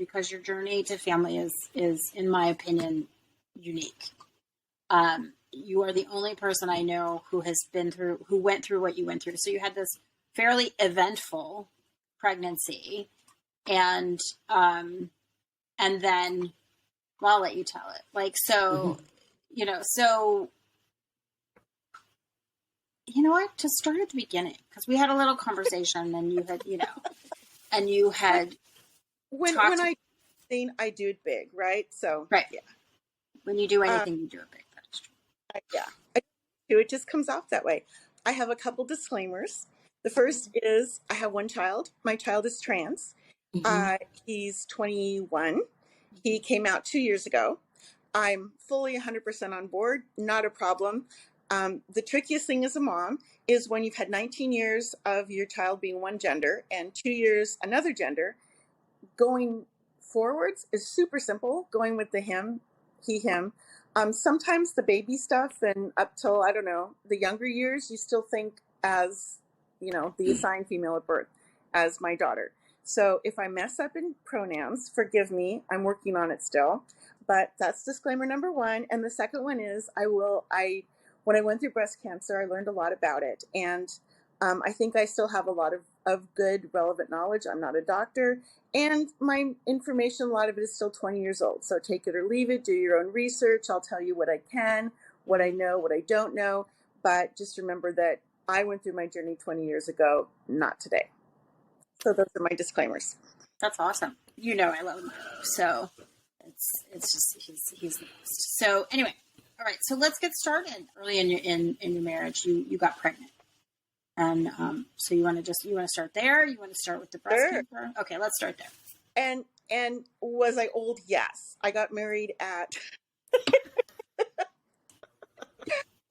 because your journey to family is in my opinion, unique. You are the only person I know who went through what you went through. So you had this fairly eventful pregnancy, and then, well, I'll let you tell it. Like, so, so, you know what, to start at the beginning, because we had a little conversation and you had, and you had, when I do it big, right? So, right. Yeah. When you do anything, you do it big. That's true. It just comes off that way. I have a couple disclaimers. The first is I have one child. My child is trans. He's 21. He came out 2 years ago. I'm fully 100% on board. Not a problem. The trickiest thing as a mom is when you've had 19 years of your child being one gender and 2 years another gender. Going forwards is super simple. Going with the him, he, him. Sometimes the baby stuff and up till, I don't know, the younger years, you still think as, the assigned female at birth as my daughter. So if I mess up in pronouns, forgive me, I'm working on it still. But that's disclaimer number one. And the second one is when I went through breast cancer, I learned a lot about it. And I think I still have a lot of good, relevant knowledge. I'm not a doctor. And my information, a lot of it is still 20 years old. So take it or leave it. Do your own research. I'll tell you what I can, what I know, what I don't know. But just remember that I went through my journey 20 years ago, not today. So those are my disclaimers. That's awesome. I love Milo. So it's just, he's the best. So anyway, all right. So let's get started. Early in your marriage, you got pregnant. And so you want to start there? You want to start with the breast cancer? Okay, let's start there. And was I old? Yes. I got married at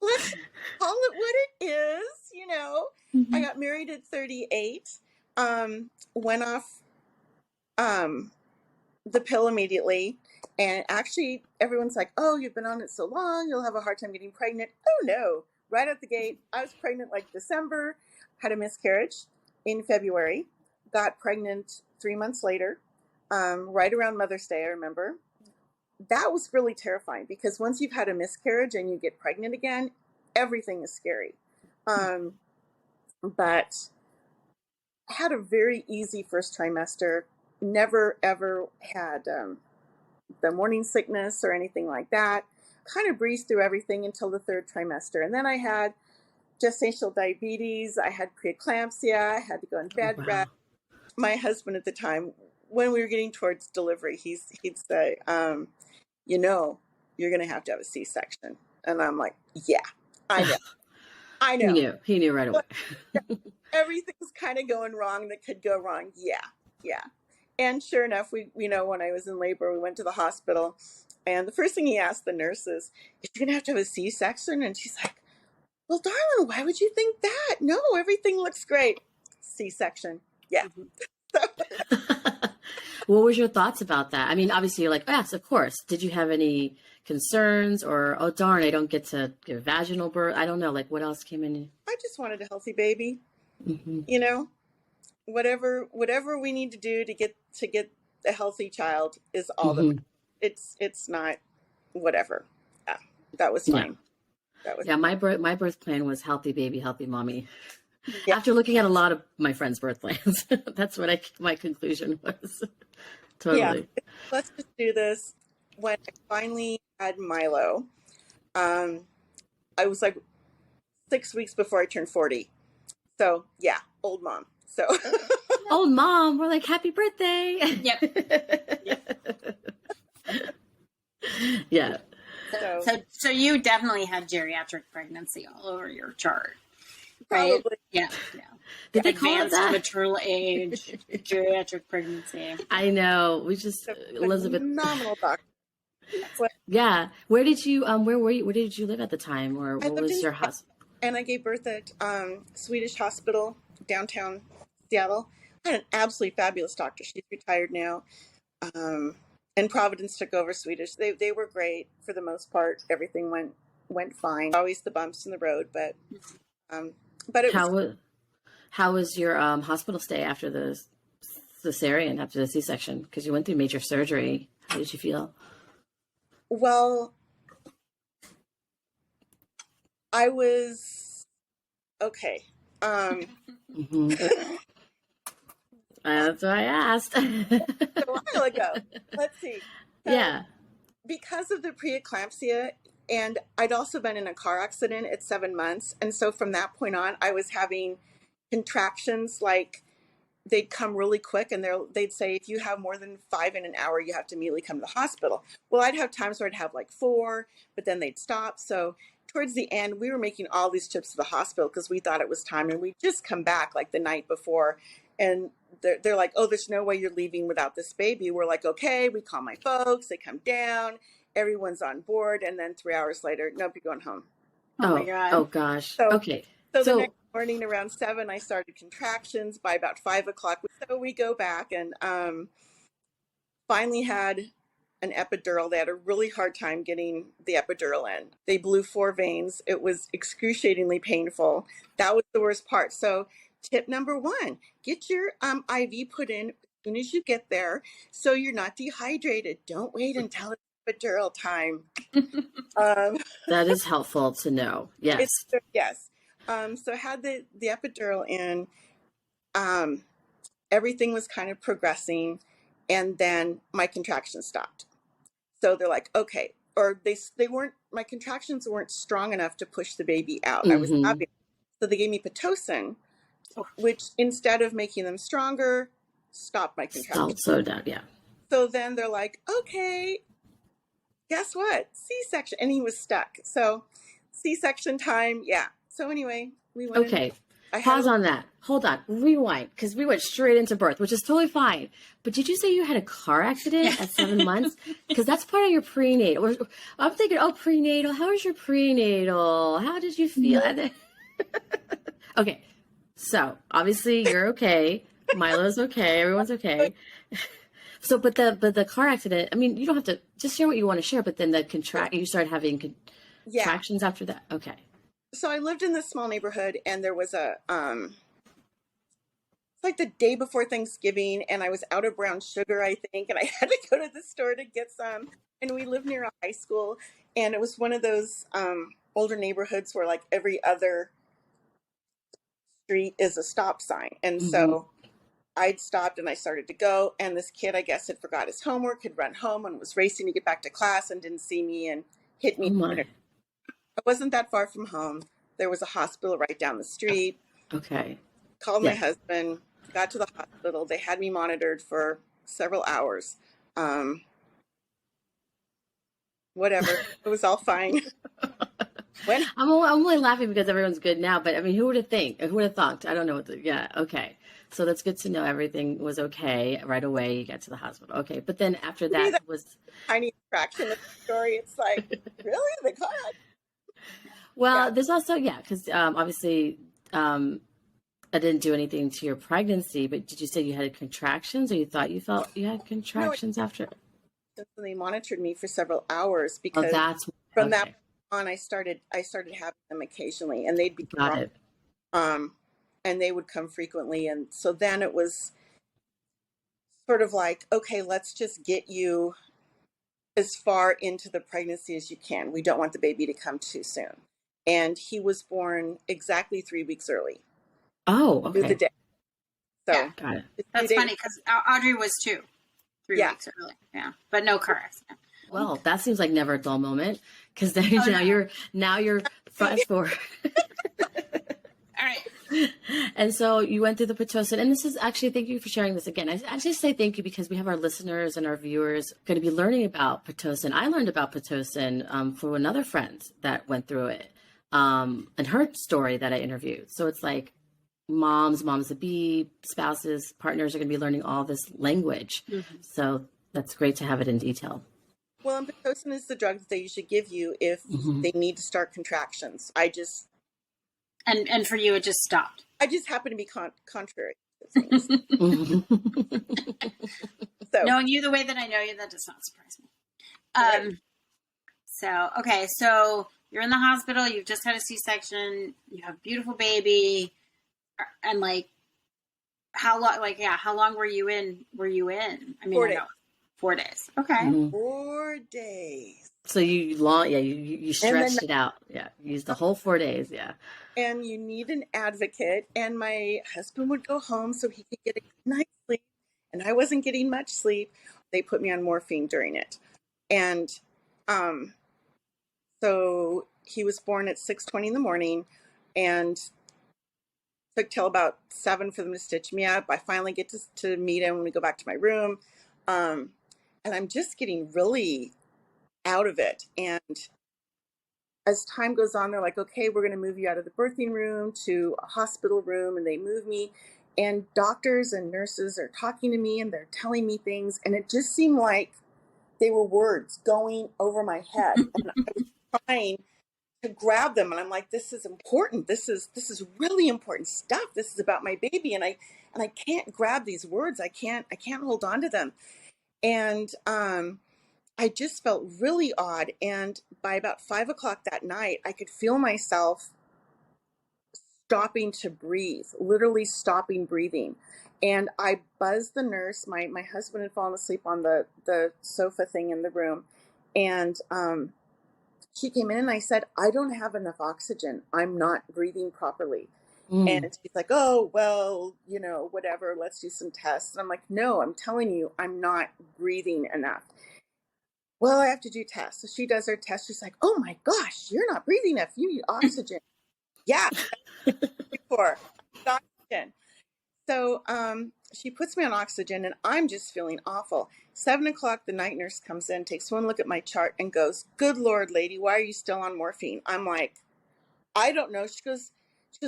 let's call it what it is, I got married at 38. Went off the pill immediately. And actually everyone's like, "Oh, you've been on it so long, you'll have a hard time getting pregnant." Oh no. Right out the gate, I was pregnant like December, had a miscarriage in February, got pregnant 3 months later, right around Mother's Day, I remember. That was really terrifying because once you've had a miscarriage and you get pregnant again, everything is scary. But I had a very easy first trimester, never ever had the morning sickness or anything like that. Kind of breezed through everything until the third trimester. And then I had gestational diabetes. I had preeclampsia. I had to go in bed rest. My husband at the time, when we were getting towards delivery, he'd say, you're going to have a C-section. And I'm like, yeah, I know. He knew right away. Everything's kind of going wrong that could go wrong. Yeah. And sure enough, when I was in labor, we went to the hospital. And the first thing he asked the nurse is you're going to have a C-section? And she's like, well, darling, why would you think that? No, everything looks great. C-section. Yeah. What was your thoughts about that? I mean, obviously you're like, yes, of course. Did you have any concerns or, oh, darn, I don't get to give vaginal birth? I don't know. Like what else came in? I just wanted a healthy baby. Whatever we need to do to get a healthy child is all that it's not whatever. Yeah, that was fine. My birth plan was healthy baby, healthy mommy. Yeah. After looking at a lot of my friends' birth plans, that's what my conclusion was. Totally. Yeah. Let's just do this. When I finally had Milo, I was like 6 weeks before I turned 40. So yeah, old mom. So old mom, we're like, happy birthday. Yep. Yeah. So you definitely had geriatric pregnancy all over your chart, right? Probably. Yeah. Did they call it that? Maternal age, geriatric pregnancy. I know. We just Elizabeth. Phenomenal doctor. Yeah. Where did you where did you live at the time, or what was your hospital? And I gave birth at Swedish Hospital, downtown Seattle. I had an absolutely fabulous doctor. She's retired now. And Providence took over Swedish. They were great for the most part. Everything went fine. Always the bumps in the road, but it how was your hospital stay after the cesarean after the C-section? Because you went through major surgery. How did you feel? Well, I was okay. Mm-hmm. That's why I asked. A while ago. Let's see. So, Yeah. because of the preeclampsia, and I'd also been in a car accident at 7 months. And so from that point on, I was having contractions, like they'd come really quick, and they'd say, if you have more than 5 in an hour, you have to immediately come to the hospital. Well, I'd have times where I'd have like 4, but then they'd stop. So towards the end, we were making all these trips to the hospital because we thought it was time, and we'd just come back like the night before. And they're like, oh, there's no way you're leaving without this baby. We're like, okay. We call my folks. They come down. Everyone's on board. And then 3 hours later, nope, you're going home. Oh my God. Oh gosh. So, okay. So the next morning around 7, I started contractions. By about 5 o'clock, so we go back and finally had an epidural. They had a really hard time getting the epidural in. They blew 4 veins. It was excruciatingly painful. That was the worst part. So tip number 1, get your IV put in as soon as you get there so you're not dehydrated. Don't wait until it's epidural time. That is helpful to know. Yes. Yes. So I had the epidural in. Everything was kind of progressing, and then my contractions stopped. So they're like, okay, or they weren't, my contractions weren't strong enough to push the baby out. I was happy. So they gave me Pitocin, which instead of making them stronger, stopped my contractions. So down, yeah. So then they're like, okay, guess what? C-section. And he was stuck. So C-section time. Yeah. So anyway, we went. Okay. Pause on that. Hold on. Rewind. Because we went straight into birth, which is totally fine. But did you say you had a car accident at 7 months? Because that's part of your prenatal. I'm thinking, oh, prenatal. How was your prenatal? How did you feel? Okay. So obviously you're okay. Milo's okay. Everyone's okay. So, but the car accident, I mean, you don't have to just share what you want to share, but then you started having contractions after that. Okay. So I lived in this small neighborhood, and there was it's like the day before Thanksgiving, and I was out of brown sugar, I think, and I had to go to the store to get some. And we lived near a high school, and it was one of those older neighborhoods where like every other street is a stop sign. And so I'd stopped and I started to go, and this kid, I guess, had forgot his homework, had run home and was racing to get back to class and didn't see me and hit me. Oh my. I wasn't that far from home. There was a hospital right down the street. Okay. Called my husband, got to the hospital. They had me monitored for several hours. Whatever. It was all fine. I'm only laughing because everyone's good now, but I mean, who would have thought? I don't know okay. So that's good to know everything was okay right away. You get to the hospital. Okay. But then after that was tiny fraction of the story. It's like, really? The car? Well, there's also, because obviously I didn't do anything to your pregnancy, but did you say you had contractions, or you thought you felt you had contractions after? They monitored me for several hours because from that on, I started having them occasionally, and they'd be and they would come frequently. And so then it was sort of like, okay, let's just get you as far into the pregnancy as you can. We don't want the baby to come too soon. And he was born exactly 3 weeks early. Oh, okay. The day. So got it. That's funny because Audrey was too. 3 weeks early. Yeah. But no car accident. Well, that seems like never a dull moment, because then now you're fast forward. All right. And so you went through the Pitocin, and this is actually, thank you for sharing this again. I just say thank you because we have our listeners and our viewers going to be learning about Pitocin. I learned about Pitocin from another friend that went through it, and her story that I interviewed. So it's like moms to be, spouses, partners are going to be learning all this language. So that's great to have it in detail. Well, and Pitocin is the drug that they usually give you if they need to start contractions. And for you, it just stopped. I just happen to be contrary to things. So, knowing you the way that I know you, that does not surprise me. Right. So, okay. So you're in the hospital. You've just had a C-section. You have a beautiful baby. And like, how long? Like, yeah, how long were you in? I mean, 4 I days. know 4 days. Okay. Mhm. 4 days. So you And then stretched it out. Yeah. You used the whole 4 days. Yeah. and you need an advocate. And my husband would go home so he could get a good night's sleep. And I wasn't getting much sleep. They put me on morphine during it. And so he was born at 6:20 in the morning, and took till about 7 for them to stitch me up. I finally get to meet him when we go back to my room. And I'm just getting really out of it. And as time goes on, they're like, okay, we're going to move you out of the birthing room to a hospital room. And they move me. And doctors and nurses are talking to me and they're telling me things. And it just seemed like they were words going over my head. And I was trying to grab them. And I'm like, this is important. This is really important stuff. This is about my baby. And I can't grab these words. I can't hold on to them. And I just felt really odd. And by about 5 o'clock that night, I could feel myself stopping to breathe, literally stopping breathing. And I buzzed the nurse. My husband had fallen asleep on the sofa thing in the room. And she came in and I said, I don't have enough oxygen. I'm not breathing properly. And she's like, oh, well, whatever, let's do some tests. And I'm like, no, I'm telling you, I'm not breathing enough. Well, I have to do tests. So she does her test. She's like, oh my gosh, you're not breathing enough. You need oxygen. Yeah, for oxygen. So she puts me on oxygen and I'm just feeling awful. 7 o'clock, the night nurse comes in, takes one look at my chart and goes, good Lord, lady, why are you still on morphine? I'm like, I don't know. She goes,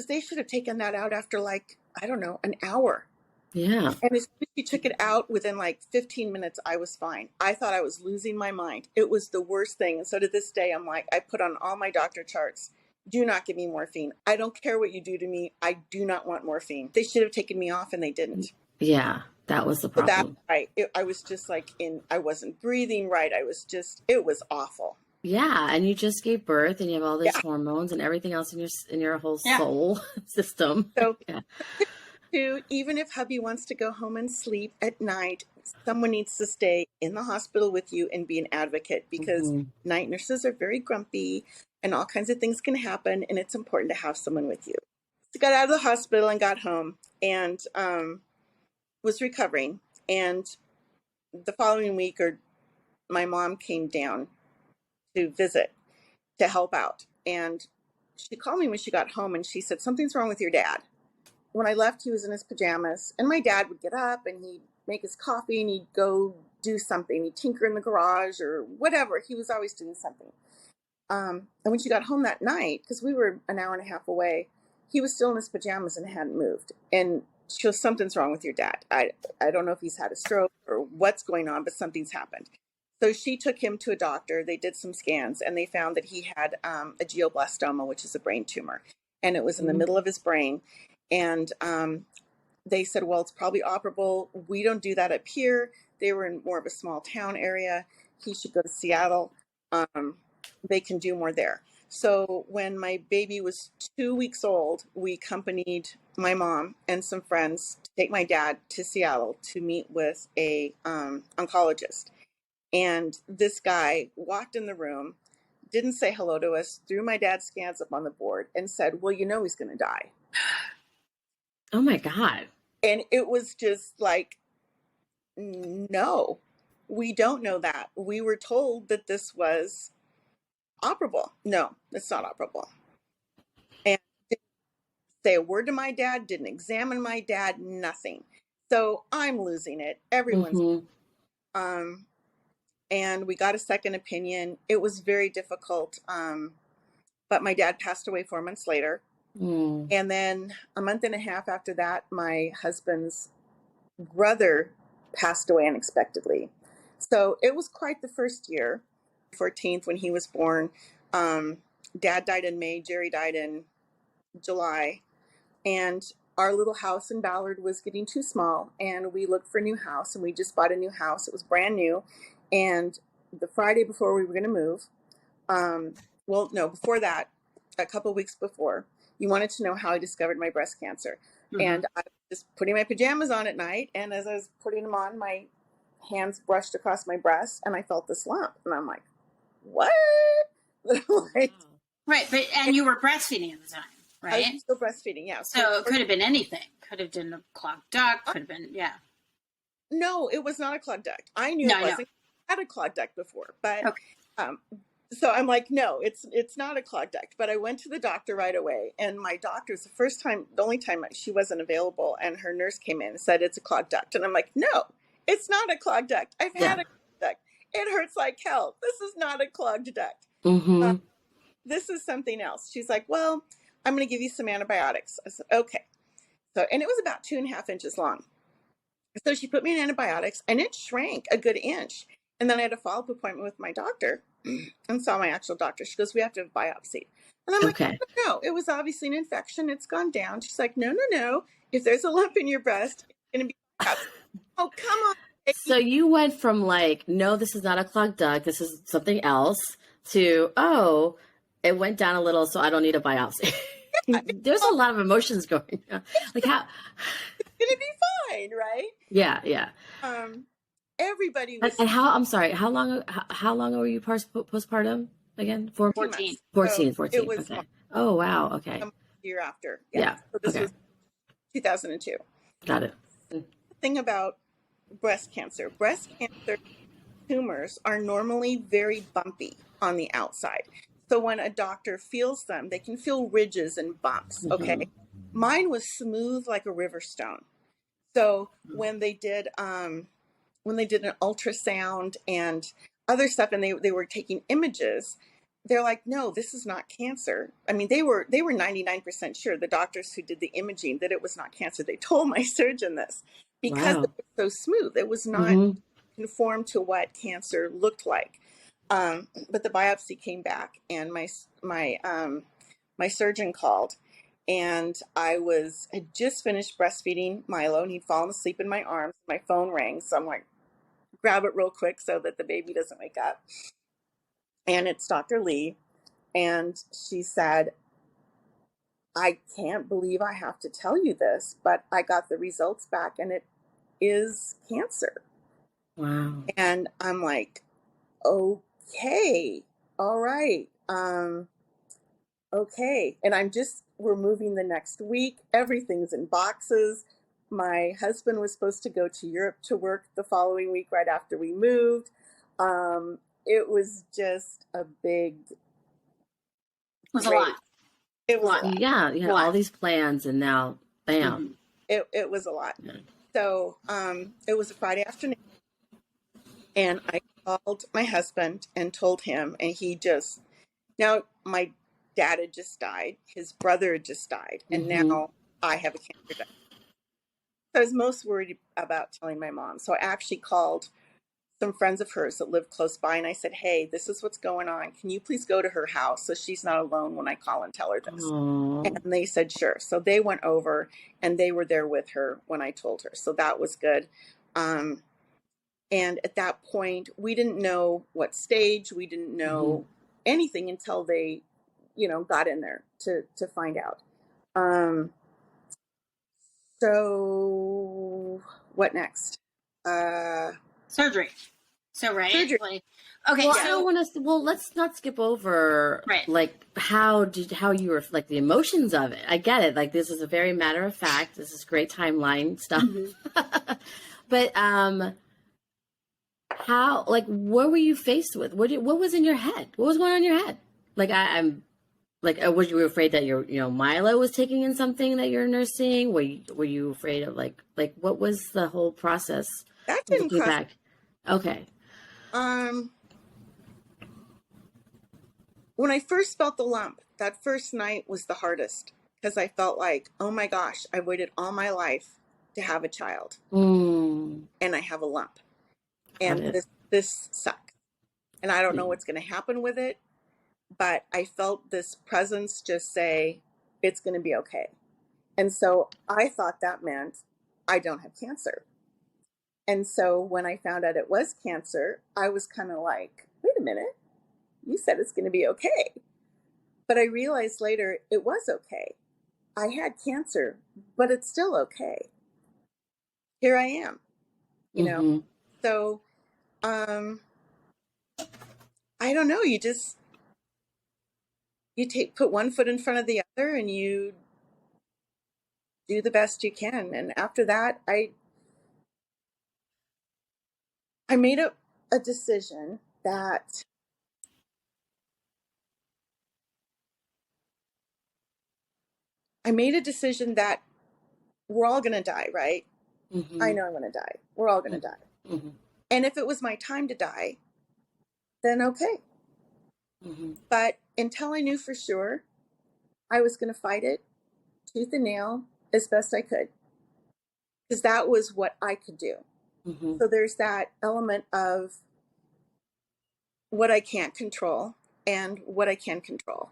they should have taken that out after I don't know, an hour. Yeah. And as soon as she took it out, within 15 minutes, I was fine. I thought I was losing my mind. It was the worst thing. And so to this day, I'm like, I put on all my doctor charts, do not give me morphine. I don't care what you do to me. I do not want morphine. They should have taken me off and they didn't. Yeah. That was the So that's problem. right. I was just I wasn't breathing right. It was awful. Yeah, and you just gave birth, and you have all these hormones and everything else in your whole soul system. So, yeah. Even if hubby wants to go home and sleep at night, someone needs to stay in the hospital with you and be an advocate, because night nurses are very grumpy and all kinds of things can happen, and it's important to have someone with you. So, got out of the hospital and got home and was recovering. And the following week, my mom came down to visit, to help out. And she called me when she got home and she said, something's wrong with your dad. When I left, he was in his pajamas, and my dad would get up and he'd make his coffee and he'd go do something. He'd tinker in the garage or whatever. He was always doing something. And when she got home that night, because we were an hour and a half away, he was still in his pajamas and hadn't moved. And she goes, something's wrong with your dad. I don't know if he's had a stroke or what's going on, but something's happened. So she took him to a doctor. They did some scans and they found that he had a glioblastoma, which is a brain tumor. And it was in the middle of his brain. And they said, well, it's probably operable. We don't do that up here. They were in more of a small town area. He should go to Seattle. They can do more there. So when my baby was 2 weeks old, we accompanied my mom and some friends to take my dad to Seattle to meet with a oncologist. And this guy walked in the room, didn't say hello to us, threw my dad's scans up on the board and said, well, he's going to die. Oh my God. And it was just like, no, we don't know that. We were told that this was operable. No, it's not operable. And didn't say a word to my dad, didn't examine my dad, nothing. So I'm losing it. Everyone's and we got a second opinion. It was very difficult. But my dad passed away 4 months later. And then a month and a half after that, my husband's brother passed away unexpectedly. So it was quite the first year. 14th, when he was born, Dad died in May, Jerry died in July. And our little house in Ballard was getting too small, and we looked for a new house, and we just bought a new house. It was brand new. And the Friday before we were going to move, before that, a couple of weeks before, you wanted to know how I discovered my breast cancer. And I was just putting my pajamas on at night. And as I was putting them on, my hands brushed across my breast and I felt this lump. And I'm like, what? Like, Right. And you were breastfeeding at the time, I right? was still breastfeeding, yeah. So it could have been anything. Could have been a clogged duct. Could have been, yeah. No, it was not a clogged duct. I knew it wasn't. I had a clogged duct before, but so I'm like, no, it's not a clogged duct. But I went to the doctor right away, and my doctor's the only time she wasn't available, and her nurse came in and said it's a clogged duct, and I'm like, no, it's not a clogged duct. I've had a clogged duct. It hurts like hell. This is not a clogged duct. This is something else. She's like, well, I'm going to give you some antibiotics. I said, okay. So, and it was about 2.5 inches long. So she put me in antibiotics and it shrank a good inch. And then I had a follow-up appointment with my doctor and saw my actual doctor. She goes, we have to have biopsy. And I'm like, no, it was obviously an infection. It's gone down. She's like, no. If there's a lump in your breast, it's going to be biopsy. Oh, come on. So you went from like, no, this is not a clogged duct. This is something else to, oh, it went down a little, so I don't need a biopsy. There's a lot of emotions going on. Like how it's gonna be fine, right? Yeah. Everybody was. And I'm sorry. How long were you postpartum again? 14. 14. It was okay. Oh wow. Okay. A year after. Yeah. So this was 2002. Got it. The thing about breast cancer tumors are normally very bumpy on the outside. So when a doctor feels them, they can feel ridges and bumps. Okay. Mine was smooth like a river stone. So when they did an ultrasound and other stuff, and they were taking images, they're like, no, this is not cancer. I mean, they were 99% sure, the doctors who did the imaging, that it was not cancer. They told my surgeon this because it was so smooth. It was not conformed to what cancer looked like. But the biopsy came back, and my surgeon called, and I had just finished breastfeeding Milo, and he'd fallen asleep in my arms. My phone rang, so I'm like, grab it real quick so that the baby doesn't wake up. And it's Dr. Lee, and she said, I can't believe I have to tell you this, but I got the results back, and it is cancer. Wow. And I'm like, okay, all right. Okay. And we're moving the next week. Everything's in boxes. My husband was supposed to go to Europe to work the following week right after we moved. It was just a big. It was a lot. It was a lot. Yeah, you had all these plans, and now, bam. It was a lot. Yeah. So it was a Friday afternoon, and I called my husband and told him, and now my dad had just died, his brother had just died, and now I have a cancer diagnosis. So I was most worried about telling my mom. So I actually called some friends of hers that lived close by, and I said, hey, this is what's going on. Can you please go to her house so she's not alone when I call and tell her this? Aww. And they said, sure. So they went over, and they were there with her when I told her. So that was good. And at that point, we didn't know what stage. We didn't know anything until they, got in there to find out. So what next? Surgery. So, right? Surgery. Okay. Well, let's not skip over, like, how you were, like, the emotions of it. I get it. Like, this is a very matter of fact. This is great timeline stuff. But, how, like, what were you faced with? What was in your head? What was going on in your head? Like, I'm, like, was you afraid that Milo was taking in something that you're nursing? Were you afraid of, like, what was the whole process? That didn't cross. Back? Okay. When I first felt the lump, that first night was the hardest because I felt like, oh my gosh, I waited all my life to have a child, and I have a lump, and this sucks, and I don't know what's going to happen with it, but I felt this presence just say, it's going to be okay, and so I thought that meant I don't have cancer. And so when I found out it was cancer, I was kind of like, wait a minute, you said it's going to be okay. But I realized later it was okay. I had cancer, but it's still okay. Here I am, you know? Mm-hmm. So, I don't know. You put one foot in front of the other and you do the best you can. And after that, I made a decision that we're all going to die, right? Mm-hmm. I know I'm going to die. We're all going to die. Mm-hmm. And if it was my time to die, then okay. Mm-hmm. But until I knew for sure, I was going to fight it tooth and nail as best I could, because that was what I could do. Mm-hmm. So there's that element of what I can't control and what I can control.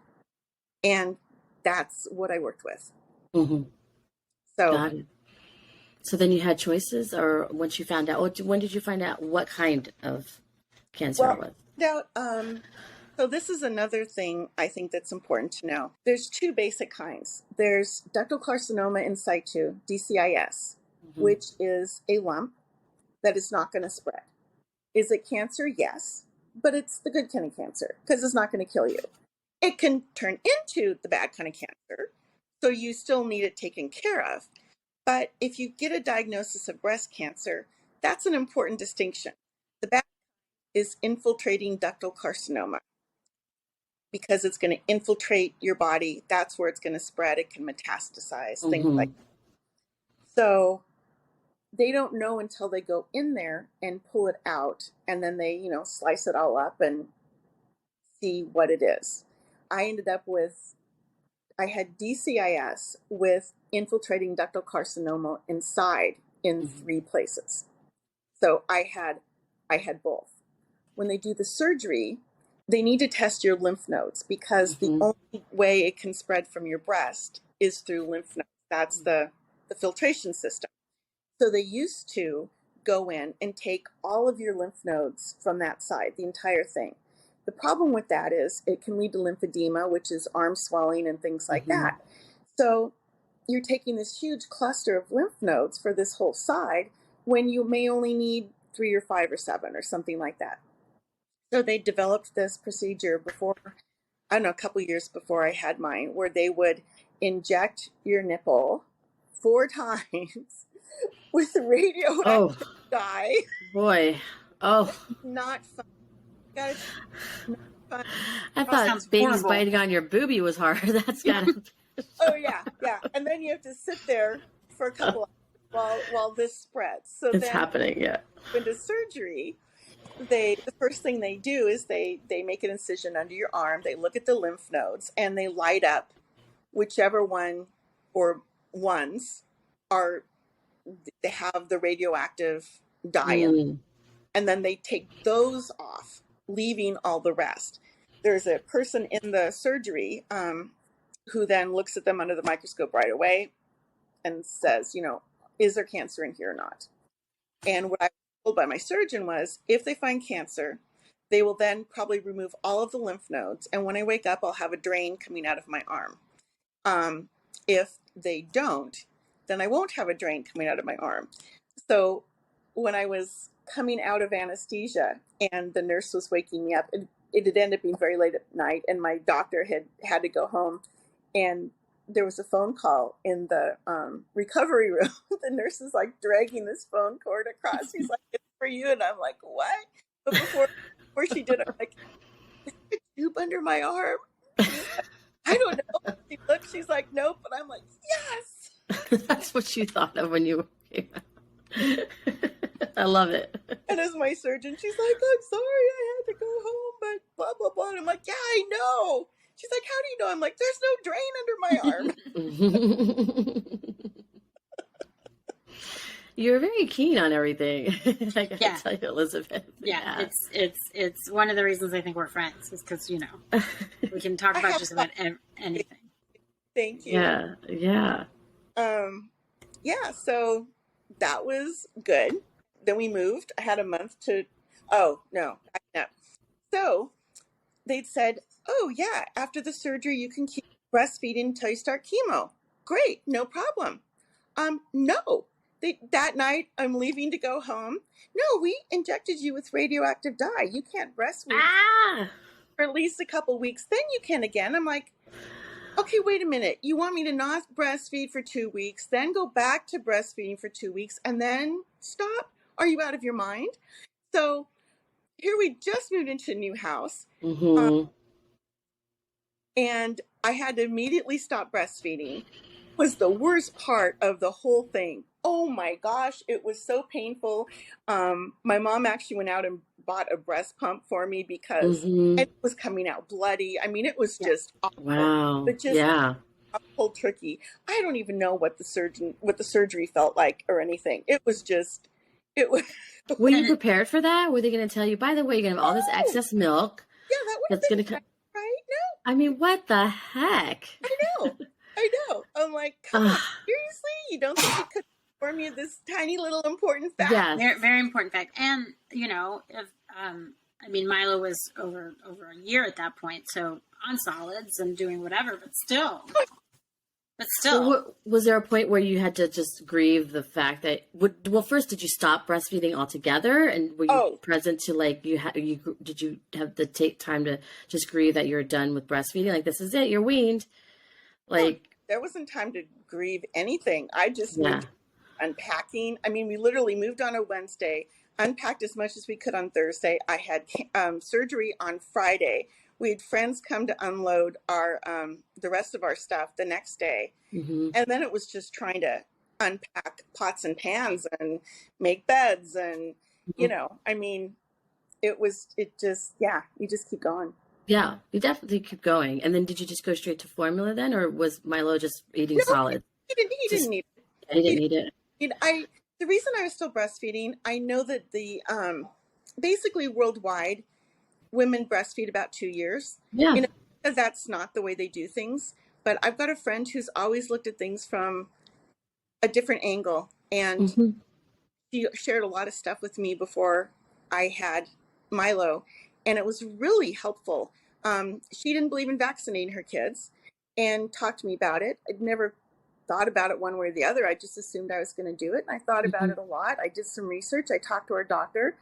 And that's what I worked with. Mm-hmm. So, Got it. So then you had choices, or once you found out, when did you find out what kind of cancer it was? so this is another thing I think that's important to know. There's two basic kinds. There's ductal carcinoma in situ, DCIS, Mm-hmm. which is a lump that is not going to spread. Is it cancer? Yes, but it's the good kind of cancer because it's not going to kill you. It can turn into the bad kind of cancer, so you still need it taken care of. But if you get a diagnosis of breast cancer, that's an important distinction. The bad is infiltrating ductal carcinoma because it's going to infiltrate your body. That's where it's going to spread. It can metastasize, Mm-hmm. things like that. So they don't know until they go in there and pull it out, and then they, slice it all up and see what it is. I had DCIS with infiltrating ductal carcinoma inside in Mm-hmm. 3 places. So I had both. When they do the surgery, they need to test your lymph nodes because Mm-hmm. the only way it can spread from your breast is through lymph nodes. That's the filtration system. So they used to go in and take all of your lymph nodes from that side, the entire thing. The problem with that is it can lead to lymphedema, which is arm swelling and things like Mm-hmm. that. So you're taking this huge cluster of lymph nodes for this whole side when you may only need 3 or 5 or 7 or something like that. So they developed this procedure a couple years before I had mine, where they would inject your nipple 4 times with radioactive dye. Boy. Oh. Not fun. Guys, not fun. I thought sounds babies horrible. biting on your boobie was hard. That's gotta. Oh yeah. And then you have to sit there for a couple hours while this spreads. So It's then happening, yeah. into surgery, the first thing they do is they make an incision under your arm. They look at the lymph nodes and they light up whichever one or ones they have the radioactive dye in. And then they take those off, leaving all the rest. There's a person in the surgery who then looks at them under the microscope right away and says, is there cancer in here or not? And what I was told by my surgeon was, if they find cancer, they will then probably remove all of the lymph nodes. And when I wake up, I'll have a drain coming out of my arm. If they don't, then I won't have a drain coming out of my arm. So when I was coming out of anesthesia and the nurse was waking me up, it had ended up being very late at night, and my doctor had to go home, and there was a phone call in the recovery room. The nurse is like dragging this phone cord across. He's like, "It's for you," and I'm like, "What?" But before she did it, I'm like, "Is there a tube under my arm?" I don't know. She looked, she's like, "Nope," but I'm like, "Yes." That's what you thought of when you came out. I love it. And as my surgeon, she's like, "I'm sorry, I had to go home, but blah, blah, blah." And I'm like, "Yeah, I know." She's like, "How do you know?" I'm like, "There's no drain under my arm." You're very keen on everything. I gotta tell you, Elizabeth. Yeah, it's one of the reasons I think we're friends is because we can talk about just about anything. Thank you. Yeah. Yeah. So that was good. Then we moved. I had a month to. Oh no. So they'd said, "Oh yeah, after the surgery, you can keep breastfeeding until you start chemo." great, no problem. No. That night, I'm leaving to go home. No, we injected you with radioactive dye. You can't breastfeed Ah! for at least a couple weeks. Then you can again. I'm like, okay, wait a minute. You want me to not breastfeed for 2 weeks, then go back to breastfeeding for 2 weeks, and then stop? Are you out of your mind? So here we just moved into a new house. Mm-hmm. And I had to immediately stop breastfeeding. It was the worst part of the whole thing. Oh my gosh, it was so painful. My mom actually went out and bought a breast pump for me because it was coming out bloody. I mean, it was just awful. Wow. But just awful tricky. I don't even know what the surgery felt like or anything. It was. Were you prepared for that? Were they going to tell you, by the way, you're going to have all this excess milk? Yeah, that would that's have going been to right. No. I mean, what the heck? I know. I'm like, come on, seriously? You don't think you could inform me of this tiny little important fact? Yes. Very, very important fact. And, if, I mean, Milo was over a year at that point, so on solids and doing whatever, but still. So was there a point where you had to just grieve the fact that, first, did you stop breastfeeding altogether? And were you present to did you have to take time to just grieve that you're done with breastfeeding? Like, this is it, you're weaned. Like, there wasn't time to grieve anything. I just moved unpacking. I mean, we literally moved on a Wednesday, unpacked as much as we could on Thursday. I had surgery on Friday. We had friends come to unload our the rest of our stuff the next day. And then it was just trying to unpack pots and pans and make beds. And, I mean, you just keep going. Yeah, you definitely keep going. And then did you just go straight to formula then? Or was Milo just eating solid? He didn't need it. He didn't need it. The reason I was still breastfeeding, I know that the basically worldwide, women breastfeed about 2 years. Yeah. Because that's not the way they do things. But I've got a friend who's always looked at things from a different angle. And she shared a lot of stuff with me before I had Milo. And it was really helpful. She didn't believe in vaccinating her kids and talked to me about it. I'd never thought about it one way or the other. I just assumed I was going to do it. And I thought about it a lot. I did some research. I talked to our doctor,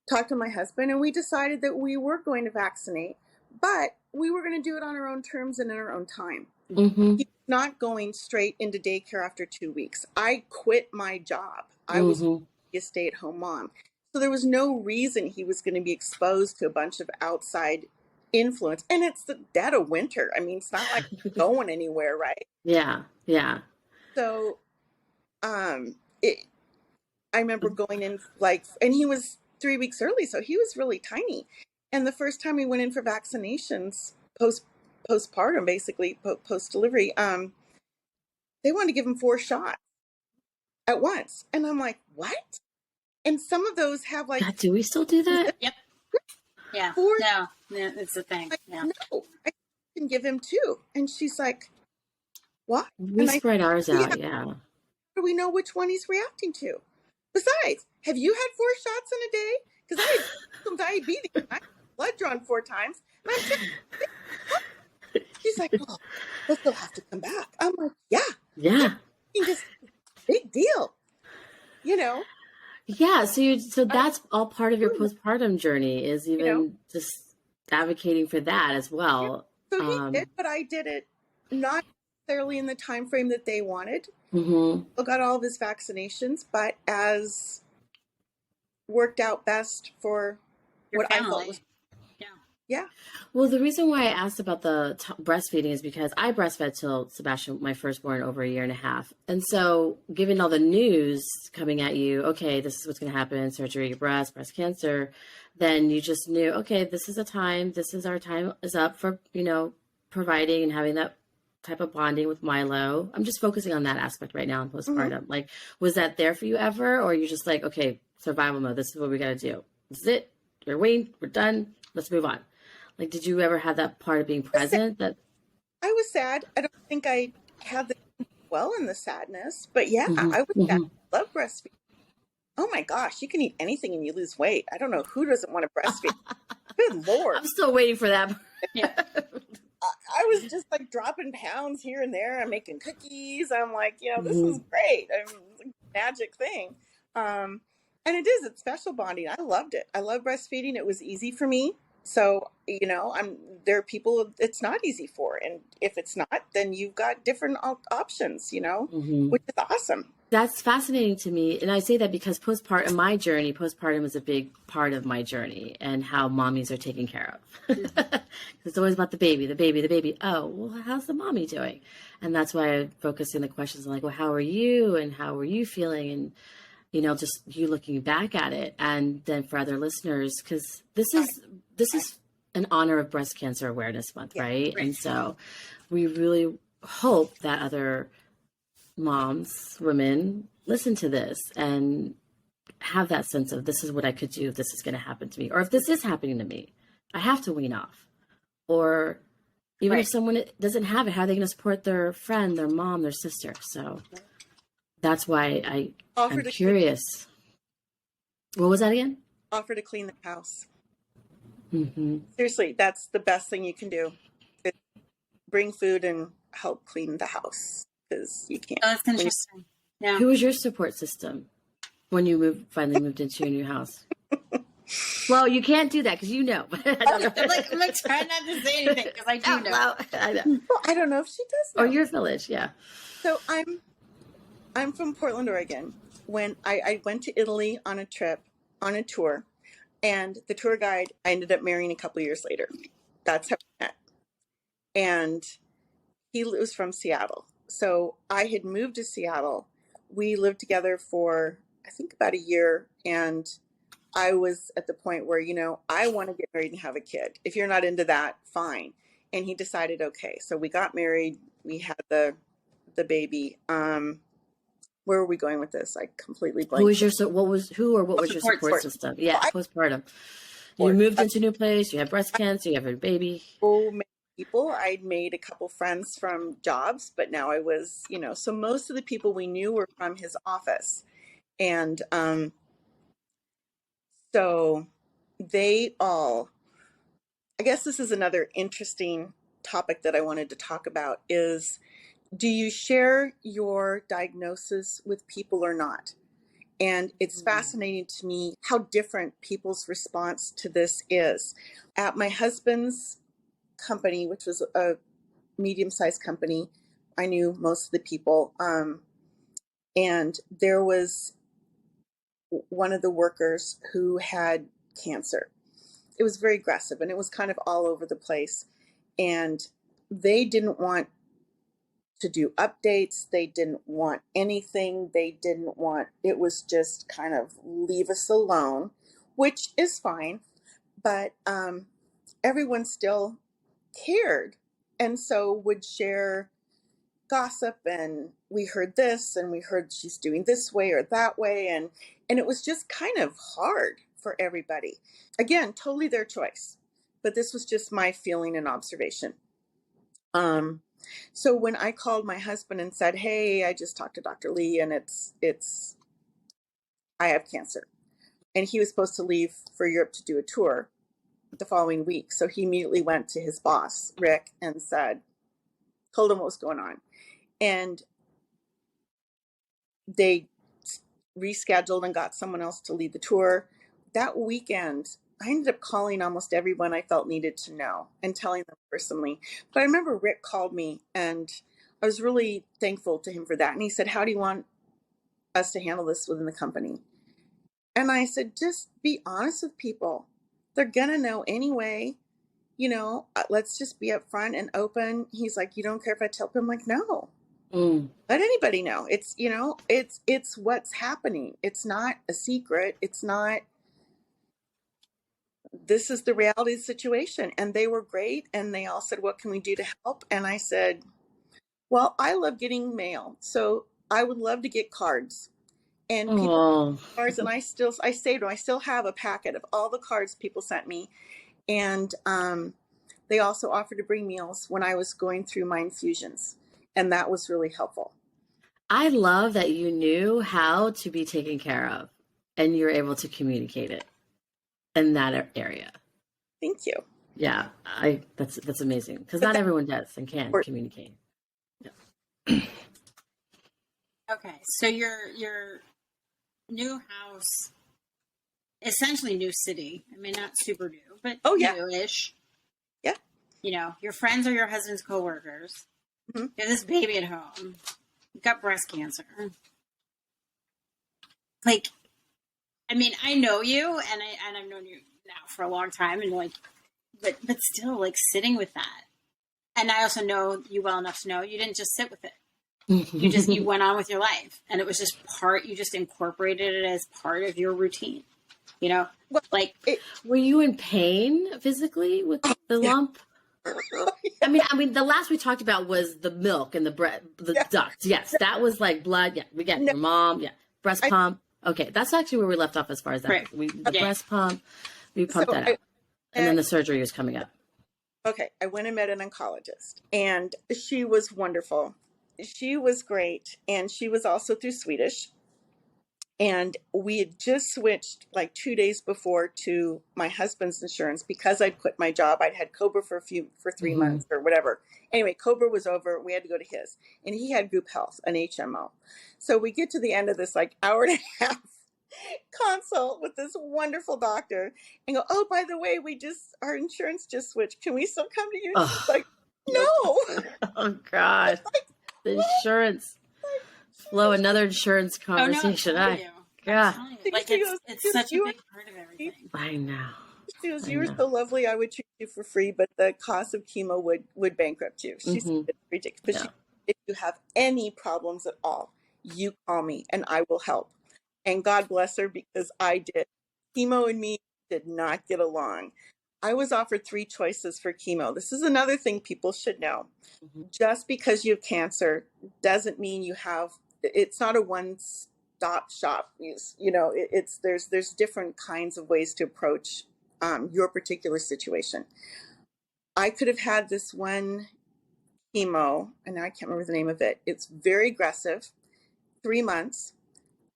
talked to my husband, and we decided that we were going to vaccinate, but we were going to do it on our own terms and in our own time. He's not going straight into daycare after 2 weeks. I quit my job. I was a stay-at-home mom. So there was no reason he was going to be exposed to a bunch of outside influence. And it's the dead of winter. I mean, it's not like going anywhere, right? Yeah. So I remember going in and he was 3 weeks early, so he was really tiny. And the first time we went in for vaccinations, postpartum, basically, post-delivery, they wanted to give him 4 shots at once. And I'm like, what? And some of those have God, do we still do that? Yep. Yeah. No, it's a thing. Yeah. No, I can give him 2. And she's like, what? We spread ours out, yeah. How do we know which one he's reacting to? Besides, have you had 4 shots in a day? Because I had some diabetes. I had blood drawn 4 times. And I'm saying, she's like, oh, we'll still have to come back. I'm like, yeah. Just big deal. Yeah, so that's all part of your postpartum journey, is even just advocating for that as well. Yeah. So he did, but I did it not necessarily in the time frame that they wanted. I got all of his vaccinations, but as worked out best for Your what family. I thought was. Yeah. Well, the reason why I asked about the breastfeeding is because I breastfed till Sebastian, my firstborn, over a year and a half. And so given all the news coming at you, okay, this is what's going to happen, surgery, breast cancer, then you just knew, okay, this is our time is up for, providing and having that type of bonding with Milo. I'm just focusing on that aspect right now in postpartum. Like, was that there for you ever? Or are you just like, okay, survival mode, this is what we got to do. This is it. You're weaned. We're done. Let's move on. Like, did you ever have that part of being present? That I was sad. I don't think I had the well in the sadness, but yeah, I was sad. I love breastfeeding. Oh my gosh, you can eat anything and you lose weight. I don't know who doesn't want to breastfeed. Good Lord. I'm still waiting for that. I was just like dropping pounds here and there. I'm making cookies. I'm like, this is Mhm. great. It's a magic thing. And it's special bonding. I loved it. I love breastfeeding. It was easy for me. So, there are people it's not easy for. And if it's not, then you've got different options, Mhm. which is awesome. That's fascinating to me. And I say that because postpartum is a big part of my journey and how mommies are taken care of. It's always about the baby, the baby, the baby. Oh, well, how's the mommy doing? And that's why I focus in the questions like, well, how are you? And how are you feeling? And, just you looking back at it. And then for other listeners, because this is in honor of Breast Cancer Awareness Month, right? And so we really hope that other moms, women, listen to this and have that sense of this is what I could do if this is going to happen to me. Or if this is happening to me, I have to wean off. Or even if someone doesn't have it, how are they going to support their friend, their mom, their sister? So that's why I'm curious. What was that again? Offer to clean the house. Mm-hmm. Seriously, that's the best thing you can do. Bring food and help clean the house because you can't. Oh, that's interesting. Yeah. Who was your support system when you finally moved into your new house? Well, you can't do that because I'm like trying not to say anything because I do know. I know. Well, I don't know if she does know. Or your village, yeah. So I'm from Portland, Oregon. When I went to Italy on a tour, and the tour guide I ended up marrying a couple years later. That's how we met. And he was from Seattle. So I had moved to Seattle. We lived together for, I think, about a year. And I was at the point where, I want to get married and have a kid. If you're not into that, fine. And he decided, okay. So we got married. We had the baby. Where were we going with this? I completely blanked. What was your support system? Yeah, postpartum. You moved into a new place. You had breast cancer. You have a baby. So many people. I'd made a couple friends from jobs, but now I was, so most of the people we knew were from his office. And so they all, I guess this is another interesting topic that I wanted to talk about is, do you share your diagnosis with people or not? And it's fascinating to me how different people's response to this is. At my husband's company, which was a medium-sized company, I knew most of the people. And there was one of the workers who had cancer. It was very aggressive and it was kind of all over the place. And they didn't want to do updates. They didn't want anything. It was just kind of leave us alone, which is fine. But everyone still cared. And so would share gossip and we heard this and we heard she's doing this way or that way. And it was just kind of hard for everybody. Again, totally their choice. But this was just my feeling and observation. So when I called my husband and said, hey, I just talked to Dr. Lee and I have cancer. And he was supposed to leave for Europe to do a tour the following week. So he immediately went to his boss, Rick, and told him what was going on. And they rescheduled and got someone else to lead the tour. That weekend, I ended up calling almost everyone I felt needed to know and telling them personally. But I remember Rick called me and I was really thankful to him for that. And he said, how do you want us to handle this within the company? And I said, just be honest with people. They're going to know anyway. Let's just be upfront and open. He's like, you don't care if I tell them? I'm like, no. Let anybody know. It's, it's what's happening. It's not a secret. It's not. This is the reality of the situation. And they were great. And they all said, what can we do to help? And I said, well, I love getting mail. So I would love to get cards. And people cards. And I saved them. I still have a packet of all the cards people sent me. And they also offered to bring meals when I was going through my infusions. And that was really helpful. I love that you knew how to be taken care of and you're able to communicate it in that area. Thank you. Yeah, that's amazing because not everyone does and can communicate. Yeah. Okay, so your new house, essentially new city. I mean, not super new, but newish. Yeah. You know, your friends are your husband's coworkers. Mm-hmm. You have this baby at home. You've got breast cancer. Like, I mean, I know you, and I've known you now for a long time, and like, but still, like sitting with that. And I also know you well enough to know you didn't just sit with it. You went on with your life, and it was just you just incorporated it as part of your routine. You know, like, were you in pain physically with the lump? I mean, the last we talked about was the milk and the duct. Yes, that was like blood. Yeah, we get your mom. Yeah, breast pump. Okay, that's actually where we left off as far as that. Right. The breast pump. We pumped that out, and then the surgery was coming up. Okay, I went and met an oncologist, and she was wonderful. She was great, and she was also through Swedish. And we had just switched like 2 days before to my husband's insurance because I'd quit my job. I'd had Cobra for 3 months or whatever. Anyway, Cobra was over. We had to go to his, and he had group health, an HMO. So we get to the end of this like hour and a half consult with this wonderful doctor and go, oh, by the way, our insurance just switched. Can we still come to you? And she's like, no. Oh God, the insurance. Flo, another insurance conversation. Oh, no, yeah. Like it's such a big part of everything. I know. She goes, you were so lovely. I would treat you for free, but the cost of chemo would bankrupt you. She said, it's ridiculous. But if you have any problems at all, you call me and I will help. And God bless her because I did. Chemo and me did not get along. I was offered 3 choices for chemo. This is another thing people should know. Just because you have cancer doesn't mean it's not a one-stop shop. You know, there's different kinds of ways to approach your particular situation. I could have had this one chemo, and I can't remember the name of it. It's very aggressive. 3 months.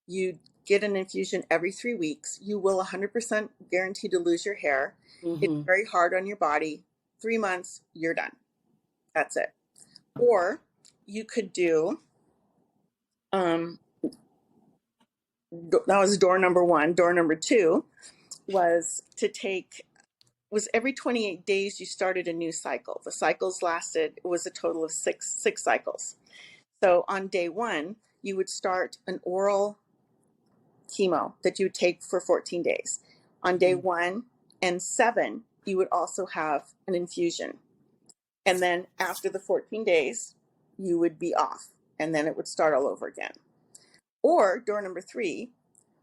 You get an infusion every 3 weeks. You will 100% guarantee to lose your hair. It's very hard on your body. 3 months, you're done. That's it. Or you could do, that was door number 1. Door number 2 was every 28 days you started a new cycle. The cycles it was a total of six cycles. So on day 1, you would start an oral chemo that you would take for 14 days. On day 1 and 7, you would also have an infusion. And then after the 14 days, you would be off, and then it would start all over again. Or door number 3,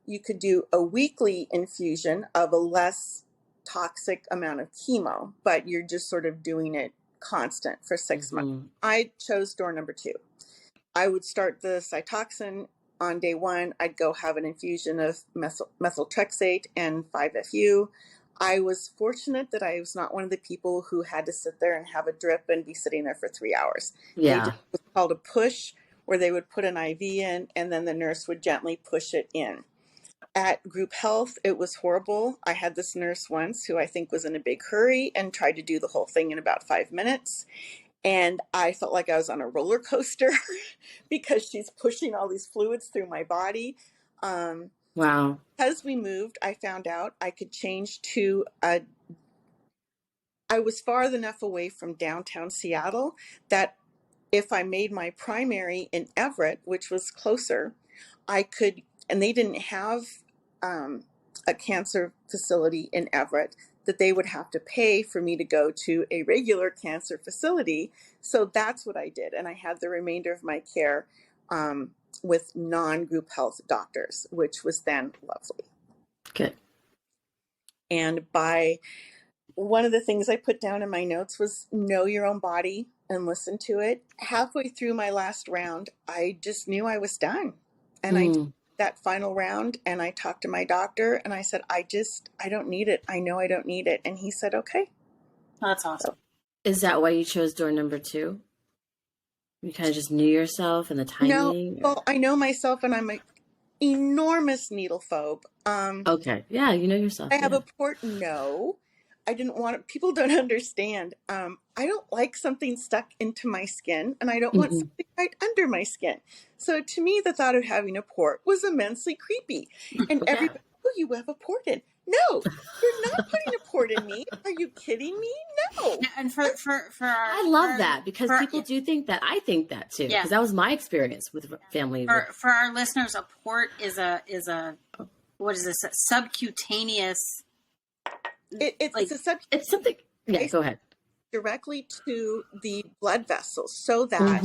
you could do a weekly infusion of a less toxic amount of chemo, but you're just sort of doing it constant for 6 months. I chose door number 2. I would start the Cytoxan on day 1. I'd go have an infusion of methotrexate and 5-FU. I was fortunate that I was not one of the people who had to sit there and have a drip and be sitting there for 3 hours. Yeah. It was called a push, where they would put an IV in and then the nurse would gently push it in. At group health, it was horrible. I had this nurse once who I think was in a big hurry and tried to do the whole thing in about 5 minutes. And I felt like I was on a roller coaster because she's pushing all these fluids through my body. Wow. Because we moved, I found out I could change to I was far enough away from downtown Seattle that if I made my primary in Everett, which was closer, I could, and they didn't have a cancer facility in Everett, that they would have to pay for me to go to a regular cancer facility. So that's what I did. And I had the remainder of my care with non-group health doctors, which was then lovely. Good. And one of the things I put down in my notes was know your own body and listen to it. Halfway through my last round, I just knew I was done. And I did that final round and I talked to my doctor and I said, I don't need it. I know I don't need it. And he said, okay. That's awesome. Is that why you chose door number 2? You kind of just knew yourself and the timing? No, well, I know myself and I'm an enormous needle phobe. Okay. Yeah, you know yourself. I have a port no. didn't want people don't understand. I don't like something stuck into my skin, and I don't want Mhm. something right under my skin. So to me, the thought of having a port was immensely creepy. And Yeah. everybody, oh, you have a port in. No, you're not putting a port in me. Are you kidding me? No. No, and for our I love for, that because for, people do think that. I think that too, Yeah. because that was my experience with family. for our listeners, a port is a what is this? A subcutaneous. It's something. Yeah, go ahead. directly to the blood vessels, so that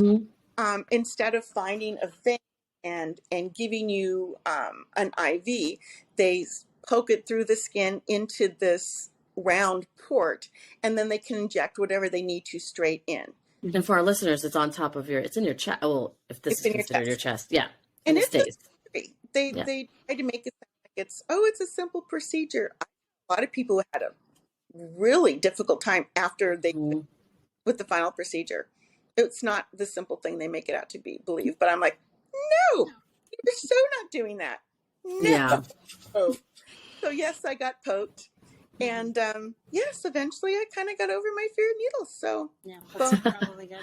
instead of finding a vein and giving you an IV, they poke it through the skin into this round port, and then they can inject whatever they need to straight in. And for our listeners, it's on top of it's in your chest. Well, if this is considered your chest, yeah. And it stays. They try to make it sound like it's a simple procedure. A lot of people had a really difficult time after they with the final procedure. It's not the simple thing they make it out to believe. But I'm like, no, you're so not doing that. No. Yeah. So yes, I got poked. And yes, eventually I kind of got over my fear of needles. So yeah, that's probably good.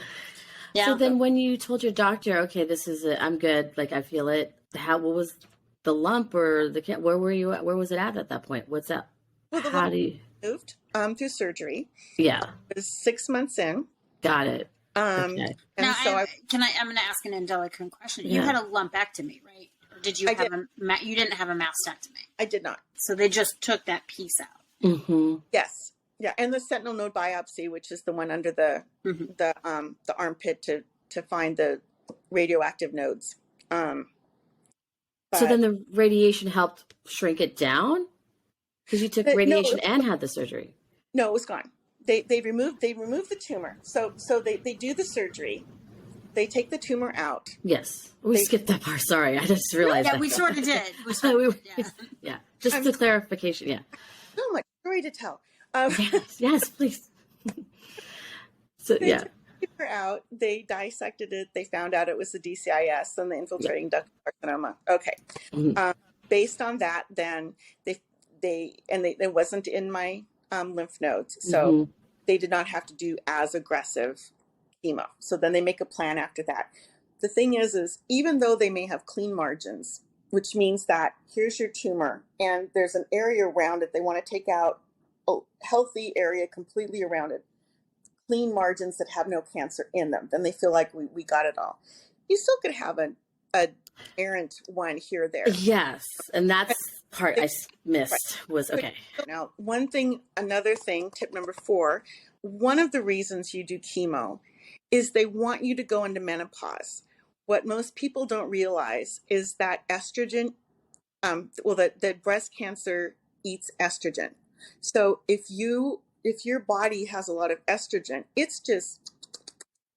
Yeah. So then when you told your doctor, okay, this is it, I'm good, like I feel it, what was the lump or where were you at? Where was it at that point? What's that? Well, the How do you moved through surgery. Yeah. It was 6 months in. Got it. Okay. And now, so I'm going to ask an indelicate question. Yeah. You had a lumpectomy, right? Or did you you didn't have a mastectomy? I did not. So they just took that piece out. Mm-hmm. Yes. Yeah. And the sentinel node biopsy, which is the one under the armpit to find the radioactive nodes. So then the radiation helped shrink it down? Because you took radiation and had the surgery. No, it was gone. They removed the tumor. So they do the surgery. They take the tumor out. Yes. We skipped that part. Sorry. I just realized that. Yeah, we sort of did. Yeah. Just the clarification. Yeah. So much story to tell. Yes, please. So, they took the tumor out. They dissected it. They found out it was the DCIS and the infiltrating duct carcinoma. Okay. Mm-hmm. Based on that, then it wasn't in my lymph nodes. So they did not have to do as aggressive chemo. So then they make a plan after that. The thing is even though they may have clean margins, which means that here's your tumor and there's an area around it, they want to take out a healthy area completely around it, clean margins that have no cancer in them, then they feel like we got it all. You still could have an errant one here or there. Yes. And that's part I missed was okay. Now, another thing, tip number 4, one of the reasons you do chemo is they want you to go into menopause. What most people don't realize is that estrogen, that breast cancer eats estrogen. So if your body has a lot of estrogen, it's just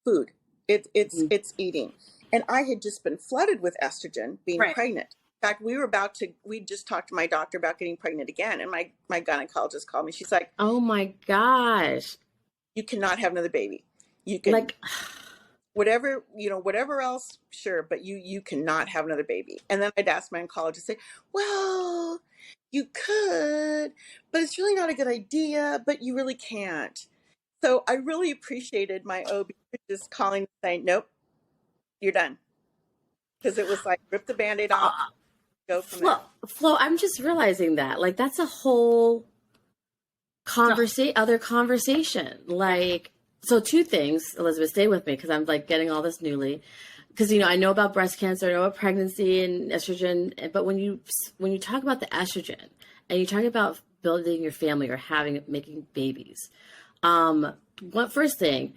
food. It's eating. And I had just been flooded with estrogen being pregnant. In fact, we just talked to my doctor about getting pregnant again. And my gynecologist called me. She's like, oh my gosh, you cannot have another baby. You can whatever else, sure, but you cannot have another baby. And then I'd ask my oncologist, say, well, you could, but it's really not a good idea, but you really can't. So I really appreciated my OB just calling and saying, nope, you're done. Because it was like, rip the Band-Aid off, go from there. Flo, I'm just realizing that, like, that's a whole other conversation. Like, so 2 things, Elizabeth, stay with me because I'm like getting all this newly. Because, I know about breast cancer, I know about pregnancy and estrogen, but when you talk about the estrogen and you talk about building your family or making babies, first thing,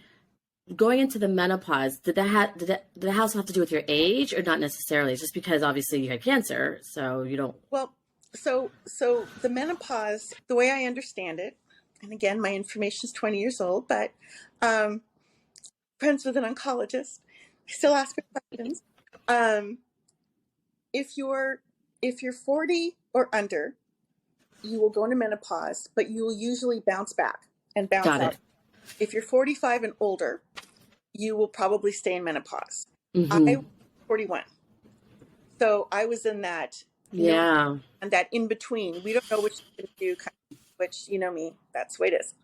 going into the menopause, did the house have to do with your age or not necessarily? It's just because obviously you had cancer, so you don't. Well, so the menopause, the way I understand it, and again, my information is 20 years old, but friends with an oncologist, I still ask her questions. If you're 40 or under, you will go into menopause, but you will usually bounce back and bounce Got out. it. If you're 45 and older, you will probably stay in menopause. Mm-hmm. I was 41. So I was in that, and that in between. We don't know which to do, kind of which you know me, that's the way it is.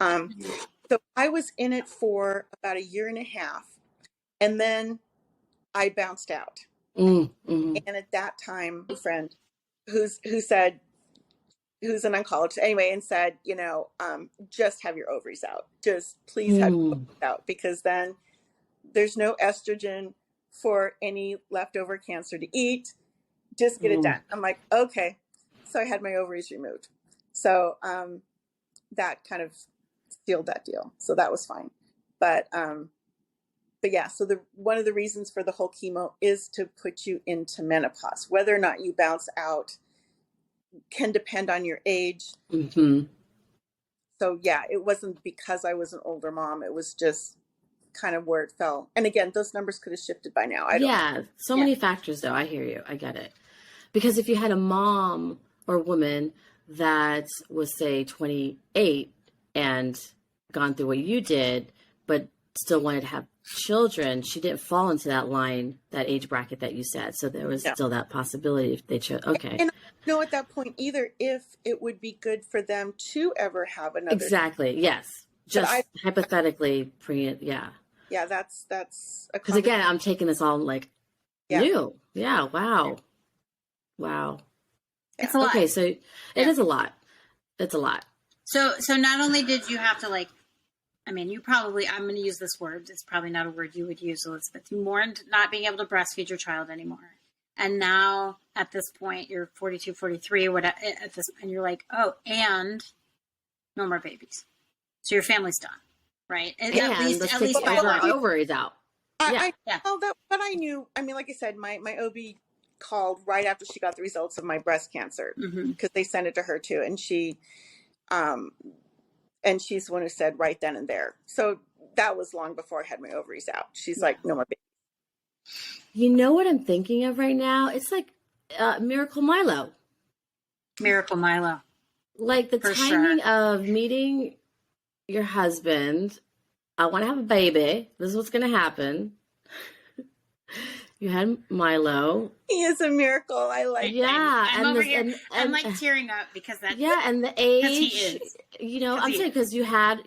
So I was in it for about a year and a half, and then I bounced out. Mm-hmm. And at that time, a friend who's an oncologist anyway, and said, just have your ovaries out. Just please have your ovaries out, because then there's no estrogen for any leftover cancer to eat. Just get it done. I'm like, okay. So I had my ovaries removed. So that kind of sealed that deal. So that was fine. But yeah, so one of the reasons for the whole chemo is to put you into menopause. Whether or not you bounce out can depend on your age. Mm-hmm. So yeah, it wasn't because I was an older mom. It was just kind of where it fell. And again, those numbers could have shifted by now. I don't know. So many factors though. I hear you. I get it. Because if you had a mom or woman that was, say, 28 and gone through what you did, but still wanted to have children, she didn't fall into that line, that age bracket that you said. So there was still that possibility if they chose. Okay. And I don't know at that point either if it would be good for them to ever have another. Exactly. Yes. Just hypothetically, Yeah, that's because again, I'm taking this all like new. Yeah. Wow. It's a lot. Okay, so it is a lot. It's a lot. So not only did you have to I'm going to use this word. It's probably not a word you would use, Elizabeth. You mourned not being able to breastfeed your child anymore. And now at this point, you're 42, 43, whatever, and you're like, oh, and no more babies. So your family's done, right? At least our ovaries out. But I knew, like I said, my OB called right after she got the results of my breast cancer, because they sent it to her too. And she's the one who said right then and there. So that was long before I had my ovaries out. She's like, no more babies. You know what I'm thinking of right now? It's like Miracle Milo. Miracle Milo. Like the timing of meeting your husband. I want to have a baby. This is what's going to happen. You had Milo. He is a miracle. I like. Yeah, I'm over here. I'm like tearing up because that's. Yeah, and the age. He is. I'm saying because you had.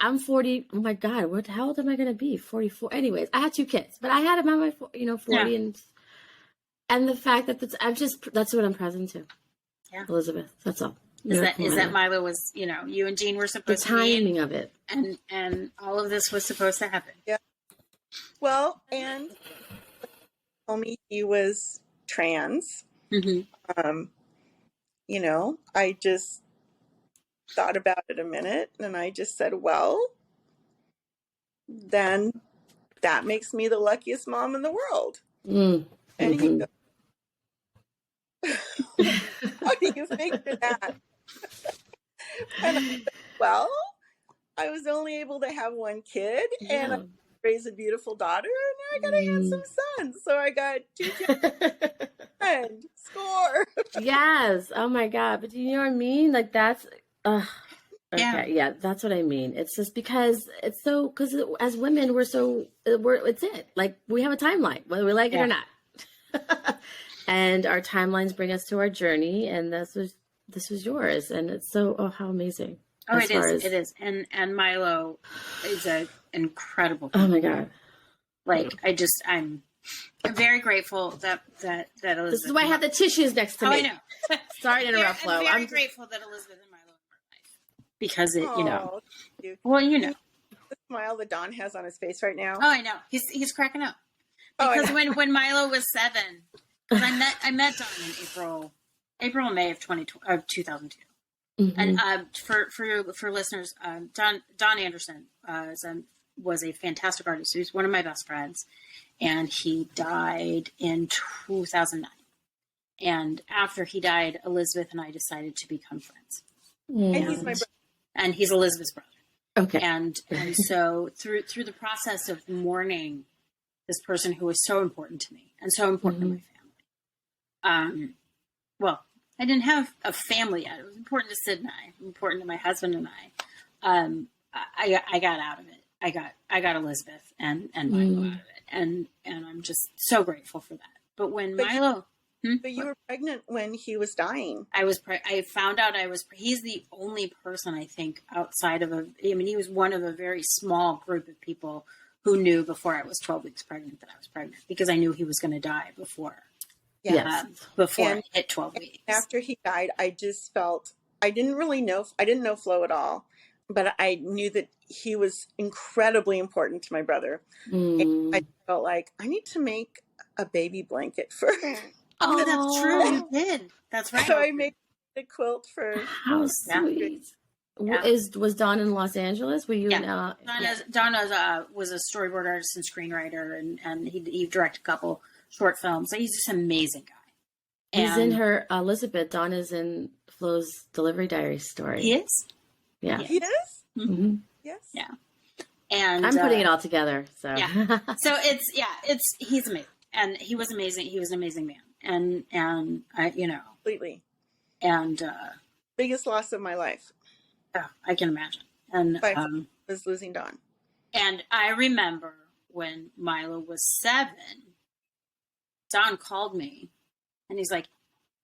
I'm 40. Oh my God, how old am I going to be? 44. Anyways, I had 2 kids, but I had them at my 40 and the fact that that's what I'm present to. Yeah, Elizabeth. That's all. Is that Milo was you and Jean were supposed to be. The timing of it, and all of this was supposed to happen. Yeah. Well, and told me he was trans. Mm-hmm. I just thought about it a minute, and I just said, well, then that makes me the luckiest mom in the world. And he goes, what do you think of that? And I said, well, I was only able to have 1 kid, and I raised a beautiful daughter, and now I got a handsome son. So I got 2 kids. And score. Yes. Oh my God. But you know what I mean? Like that's. Okay. Yeah. That's what I mean. It's just because because as women it's it. Like we have a timeline, whether we like it or not. And our timelines bring us to our journey, and this was yours, and it's how amazing. Oh, it is. And Milo is an incredible person. Oh my God. I'm very grateful that Elizabeth. This is why I have the tissues next to me. I know. Sorry to interrupt, Flo. I'm very grateful that Elizabeth and Milo are in my life because it, The smile that Don has on his face right now. Oh, I know. He's cracking up because when Milo was 7, because I met Don in April and May of 2002. Mm-hmm. And for listeners, Don Anderson was a fantastic artist. He was one of my best friends, and he died in 2009. And after he died, Elizabeth and I decided to become friends. Yeah. And he's my brother. And he's Elizabeth's brother. Okay. And so through the process of mourning this person who was so important to me and so important to my family, I didn't have a family yet. It was important to Sid and I, important to my husband and I. I got out of it. I got Elizabeth and Milo out of it, and I'm just so grateful for that. But when Milo, But you were pregnant when he was dying. I found out he's the only person I think outside of he was one of a very small group of people who knew before I was 12 weeks pregnant that I was pregnant, because I knew he was going to die before I hit 12 weeks. After he died, I just felt, I didn't know Flo at all, but I knew that he was incredibly important to my brother. And I felt like I need to make a baby blanket for him. Oh, that's true. You did. That's right. So I made a quilt for. How sweet. Yeah. Was Don in Los Angeles? Were you? Yeah. Don was a storyboard artist and screenwriter, and he directed a couple short films. So he's just an amazing guy. He's in her Elizabeth. Don is in Flo's Delivery Diary story. He is. Yeah. He is. Mm-hmm. Yes. Yeah. And I'm putting it all together. So yeah. So he's amazing, and he was amazing. He was an amazing man. And I, completely. And biggest loss of my life. Oh, I can imagine. And was losing Don. And I remember when Milo was 7, Don called me, and he's like,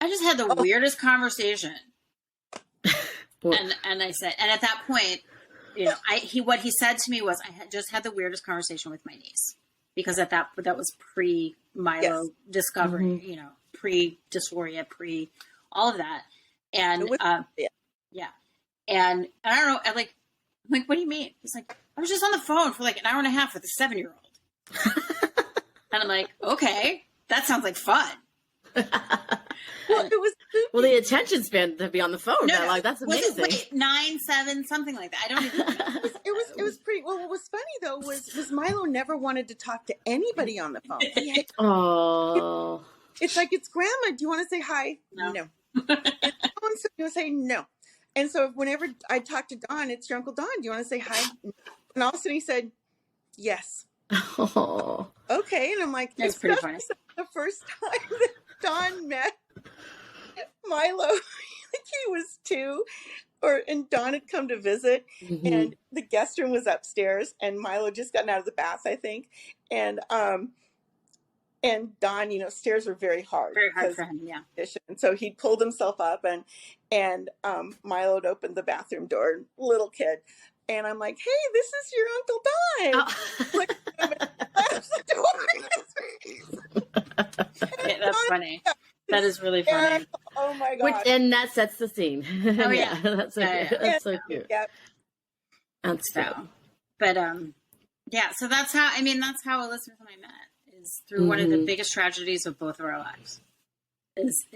"I just had the weirdest conversation." and I said, and at that point, what he said to me was, "I had just had the weirdest conversation with my niece." Because that was pre Milo discovery, pre dysphoria, pre all of that, and and I don't know, I'm like, what do you mean? He's like, I was just on the phone for like an hour and a half with a 7-year-old, and I'm like, okay, that sounds like fun. Well, the attention span to be on the phone. No, that's amazing. Wait, 9, 7, something like that. I don't even know. It was pretty. Well, what was funny though was Milo never wanted to talk to anybody on the phone. It's like, it's Grandma. Do you want to say hi? No. It's so you say no. And so whenever I talk to Don, it's your Uncle Don. Do you want to say hi? And all of a sudden he said, yes. Oh. Okay. And I'm like, that's pretty funny. The first time that Don met Milo, he was 2, and Don had come to visit, and the guest room was upstairs, and Milo just gotten out of the bath, I think, and Don, stairs were very hard for him, and so he pulled himself up, and Milo had opened the bathroom door, little kid, and I'm like, hey, this is your Uncle Don. Like, the door. Yeah, that's funny. That is really funny. And, oh my God. And that sets the scene. Oh yeah. That's so cute. That's so cute. Yeah. That's cute. But so that's how Elizabeth and I met, is through one of the biggest tragedies of both of our lives. Is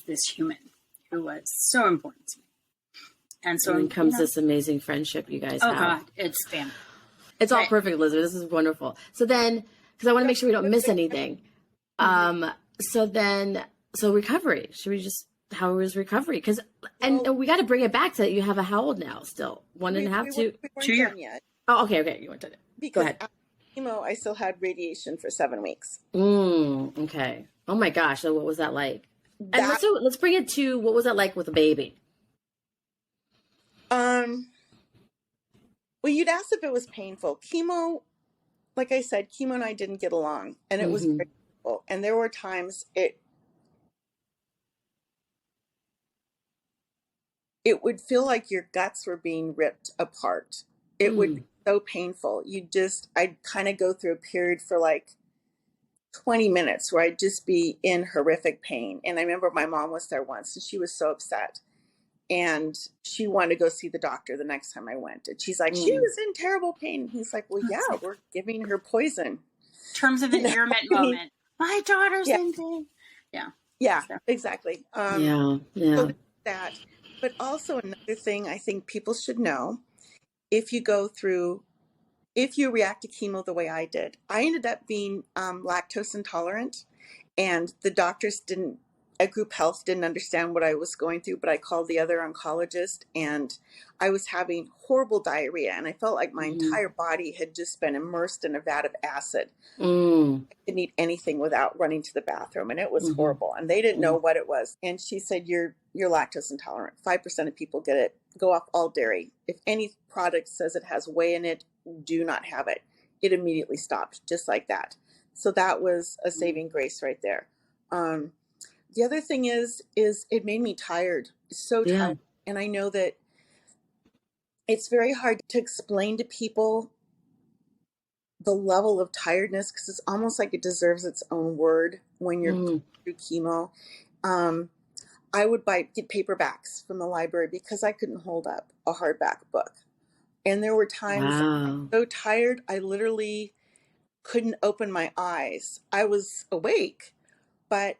this human who was so important to me. And so then comes this amazing friendship you guys have. Oh God, it's family. It's all perfect, Elizabeth. This is wonderful. So then, because I want to make sure we don't miss anything. So recovery. Should we just, how was recovery? Because, and we got to bring it back to, you have how old now still? 1.5, 2? 2 years yet. Oh, okay. You went to it. Because go ahead. After chemo, I still had radiation for 7 weeks. Okay. Oh my gosh. So what was that like? And let's bring it to, what was that like with a baby? Well, you'd asked if it was painful. Chemo, like I said, chemo and I didn't get along, and it was very painful. And there were times it would feel like your guts were being ripped apart. It would be so painful. I'd kind of go through a period for like 20 minutes where I'd just be in horrific pain. And I remember my mom was there once, and she was so upset. And she wanted to go see the doctor the next time I went. And she's like, she was in terrible pain. And he's like, well, yeah, we're giving her poison. Terms of endearment moment. My daughter's in pain. Yeah. Yeah, exactly. So that. But also another thing I think people should know, if you react to chemo the way I did, I ended up being lactose intolerant, and the doctors at Group Health didn't understand what I was going through, but I called the other oncologist, and I was having horrible diarrhea, and I felt like my entire body had just been immersed in a vat of acid. I didn't eat anything without running to the bathroom, and it was horrible, and they didn't know what it was. And she said, you're lactose intolerant. 5% of people get it. Go off all dairy. If any product says it has whey in it, do not have it. It immediately stopped, just like that. So that was a saving grace right there. The other thing is it made me tired, so Yeah. tired. And I know that it's very hard to explain to people the level of tiredness, because it's almost like it deserves its own word when you're going through chemo. I would get paperbacks from the library because I couldn't hold up a hardback book. And there were times I was so tired, I literally couldn't open my eyes. I was awake, but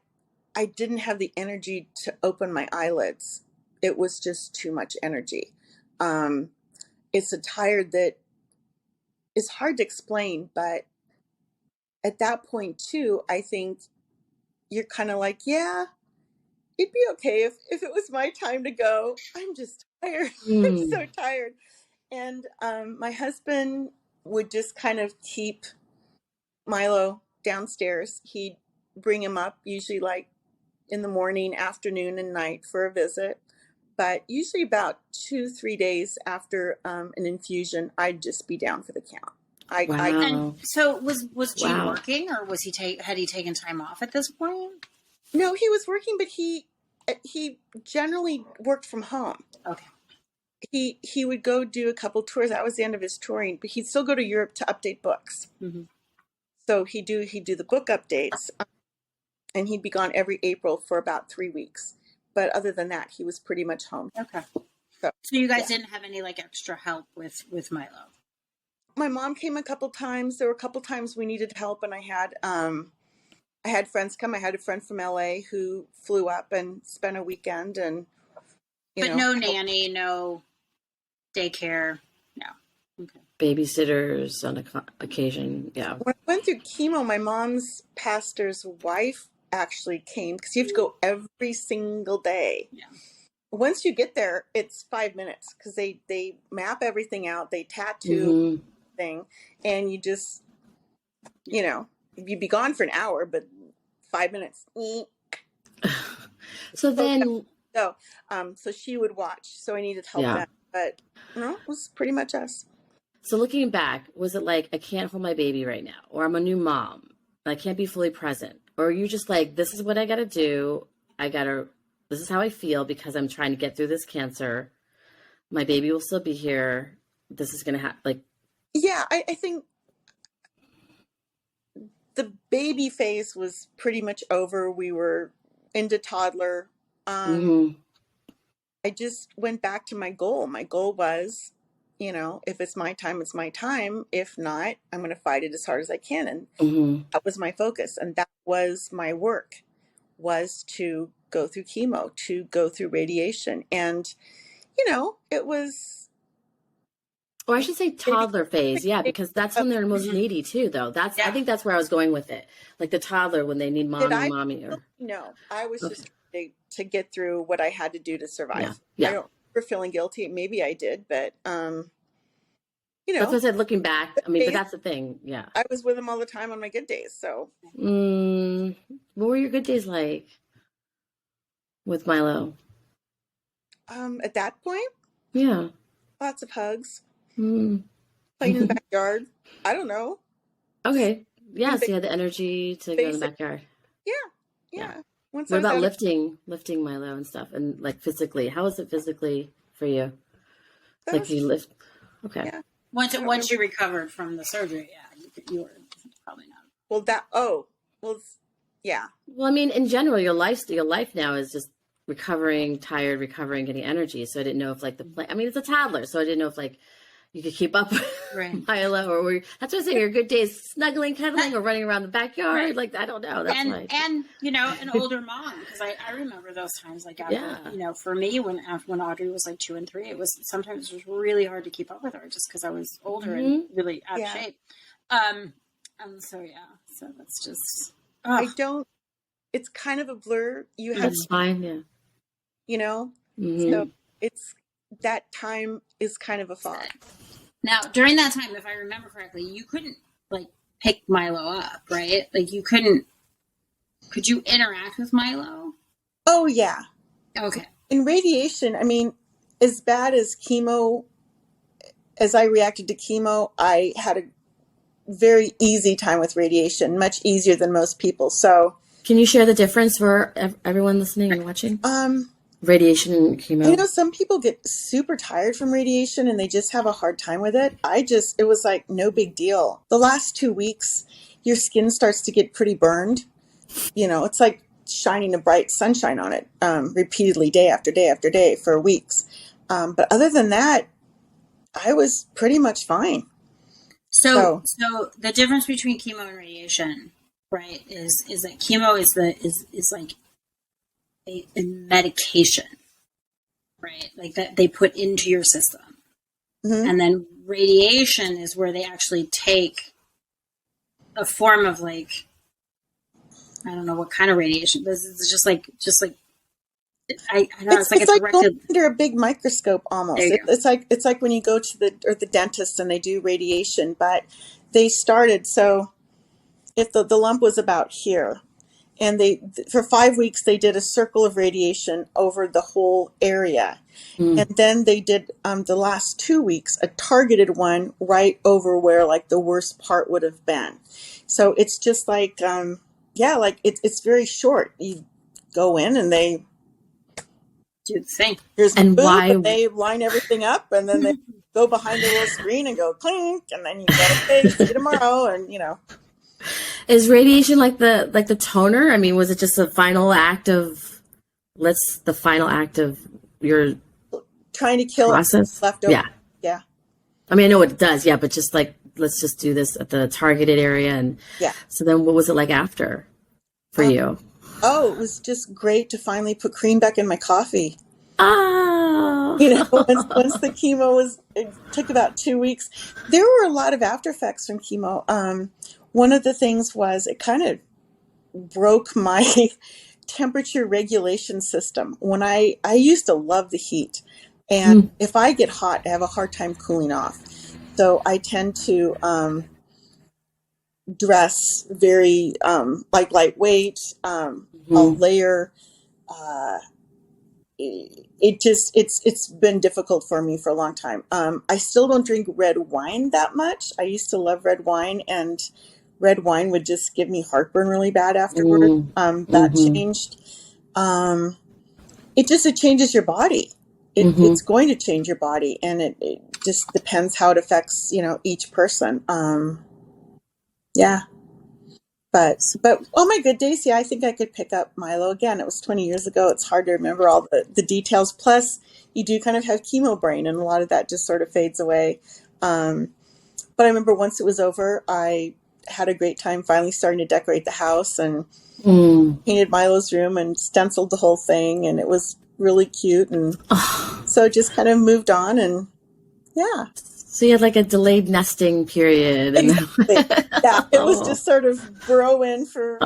I didn't have the energy to open my eyelids. It was just too much energy. It's a tired that is hard to explain, but at that point too, I think you're kind of like, yeah, it'd be okay if it was my time to go. I'm just tired. I'm so tired. And my husband would just kind of keep Milo downstairs. He'd bring him up usually like in the morning, afternoon, and night for a visit. But usually about 2-3 days after an infusion, I'd just be down for the count. And so was Gene working, or was had he taken time off at this point? No, he was working, but he generally worked from home. Okay. He would go do a couple tours. That was the end of his touring, but he'd still go to Europe to update books. Mm-hmm. So he'd do the book updates, and he'd be gone every April for about 3 weeks. But other than that, he was pretty much home. Okay. So you guys didn't have any like extra help with Milo? My mom came a couple times. There were a couple times we needed help, and I had friends come. I had a friend from LA who flew up and spent a weekend, and no nanny, no daycare, no. Okay. Babysitters on occasion, yeah. When I went through chemo, my mom's pastor's wife actually came, because you have to go every single day. Yeah. Once you get there, it's 5 minutes, because they map everything out, they tattoo thing, and you just, you'd be gone for an hour, but 5 minutes. So then, so she would watch. So I needed help then, but it was pretty much us. So looking back, was it like, I can't hold my baby right now, or I'm a new mom, I can't be fully present, or are you just like, this is what I got to do, this is how I feel because I'm trying to get through this cancer. My baby will still be here. This is going to happen. Like, yeah, I think the baby phase was pretty much over. We were into toddler. I just went back to my goal. My goal was, if it's my time, it's my time. If not, I'm going to fight it as hard as I can. And that was my focus. And that was my work, was to go through chemo, to go through radiation. And, it was... Or I should say toddler phase. Yeah, because that's when they're most needy too, though. I think that's where I was going with it. Like the toddler when they need mommy. No, I was just trying to get through what I had to do to survive. Yeah. I don't remember feeling guilty. Maybe I did, but, That's what I said, looking back. I mean, but that's the thing. Yeah. I was with him all the time on my good days. So. What were your good days like with Milo? At that point? Yeah. Lots of hugs. Playing in the backyard. I don't know. Okay. Yeah, so you had the energy to go in the backyard. Yeah. What about lifting Milo and stuff, and like physically? How was it physically for you? Like you lift? Okay. Yeah. Once you recovered from the surgery, you were probably not. Yeah. Well, I mean, in general, your life now is just recovering, tired, getting energy. So I didn't know if like it's a toddler, so I didn't know if like you could keep up with Milo, or that's what I'm saying. Your good days, snuggling, cuddling, or running around the backyard. Right. Like, I don't know. That's and an older mom, because I remember those times. Like, after, for me, when Audrey was like 2 and 3, it was really hard to keep up with her just because I was older and really out of shape. So that's just. I don't. It's kind of a blur. You have. That's fine. Yeah. So it's that time is kind of a fog. Now, during that time, if I remember correctly, you couldn't like pick Milo up, right? Like you couldn't. Could you interact with Milo? Oh yeah. Okay. In radiation, I mean, as bad as chemo, as I reacted to chemo, I had a very easy time with radiation, much easier than most people. So Can you share the difference for everyone listening and watching? Radiation and chemo. You know, some people get super tired from radiation and they just have a hard time with it. It was like no big deal. The last 2 weeks, your skin starts to get pretty burned. You know, it's like shining a bright sunshine on it repeatedly day after day after day for weeks. But other than that, I was pretty much fine. So the difference between chemo and radiation, right, is that chemo is like a medication, right? Like that they put into your system. Mm-hmm. And then radiation is where they actually take a form of like, I don't know what kind of radiation, but it's just like I don't know, it's like going under a big microscope almost. It's like when you go to the dentist and they do radiation, but they started, so if the lump was about here, and for 5 weeks they did a circle of radiation over the whole area. And then they did the last 2 weeks a targeted one right over where like the worst part would have been. So it's just like like it's very short. You go in and they do the thing. Here's the booth, and they line everything up, and then they go behind the little screen and go clink, and then you go, okay, see you tomorrow, and you know. Is radiation like the toner? I mean, was it just the final act of your trying to kill process left over? Yeah. I mean, I know what it does. Yeah, but just like let's just do this at the targeted area, and So then, what was it like after for you? Oh, it was just great to finally put cream back in my coffee. Oh, you know, once the chemo it took about 2 weeks. There were a lot of after effects from chemo. One of the things was it kind of broke my temperature regulation system. When I used to love the heat, and if I get hot, I have a hard time cooling off. So I tend to dress very like lightweight. I'll layer. It's been difficult for me for a long time. I still don't drink red wine that much. I used to love red wine, and red wine would just give me heartburn really bad afterward. That changed. It changes your body. It's going to change your body, and it just depends how it affects, you know, each person. But on my good days, I think I could pick up Milo again. It was 20 years ago. It's hard to remember all the details. Plus, you do kind of have chemo brain, and a lot of that just sort of fades away. But I remember once it was over, I had a great time finally starting to decorate the house and painted Milo's room and stenciled the whole thing, and it was really cute. And so just kind of moved on, and So you had like a delayed nesting period. Exactly. It was just sort of burrow in for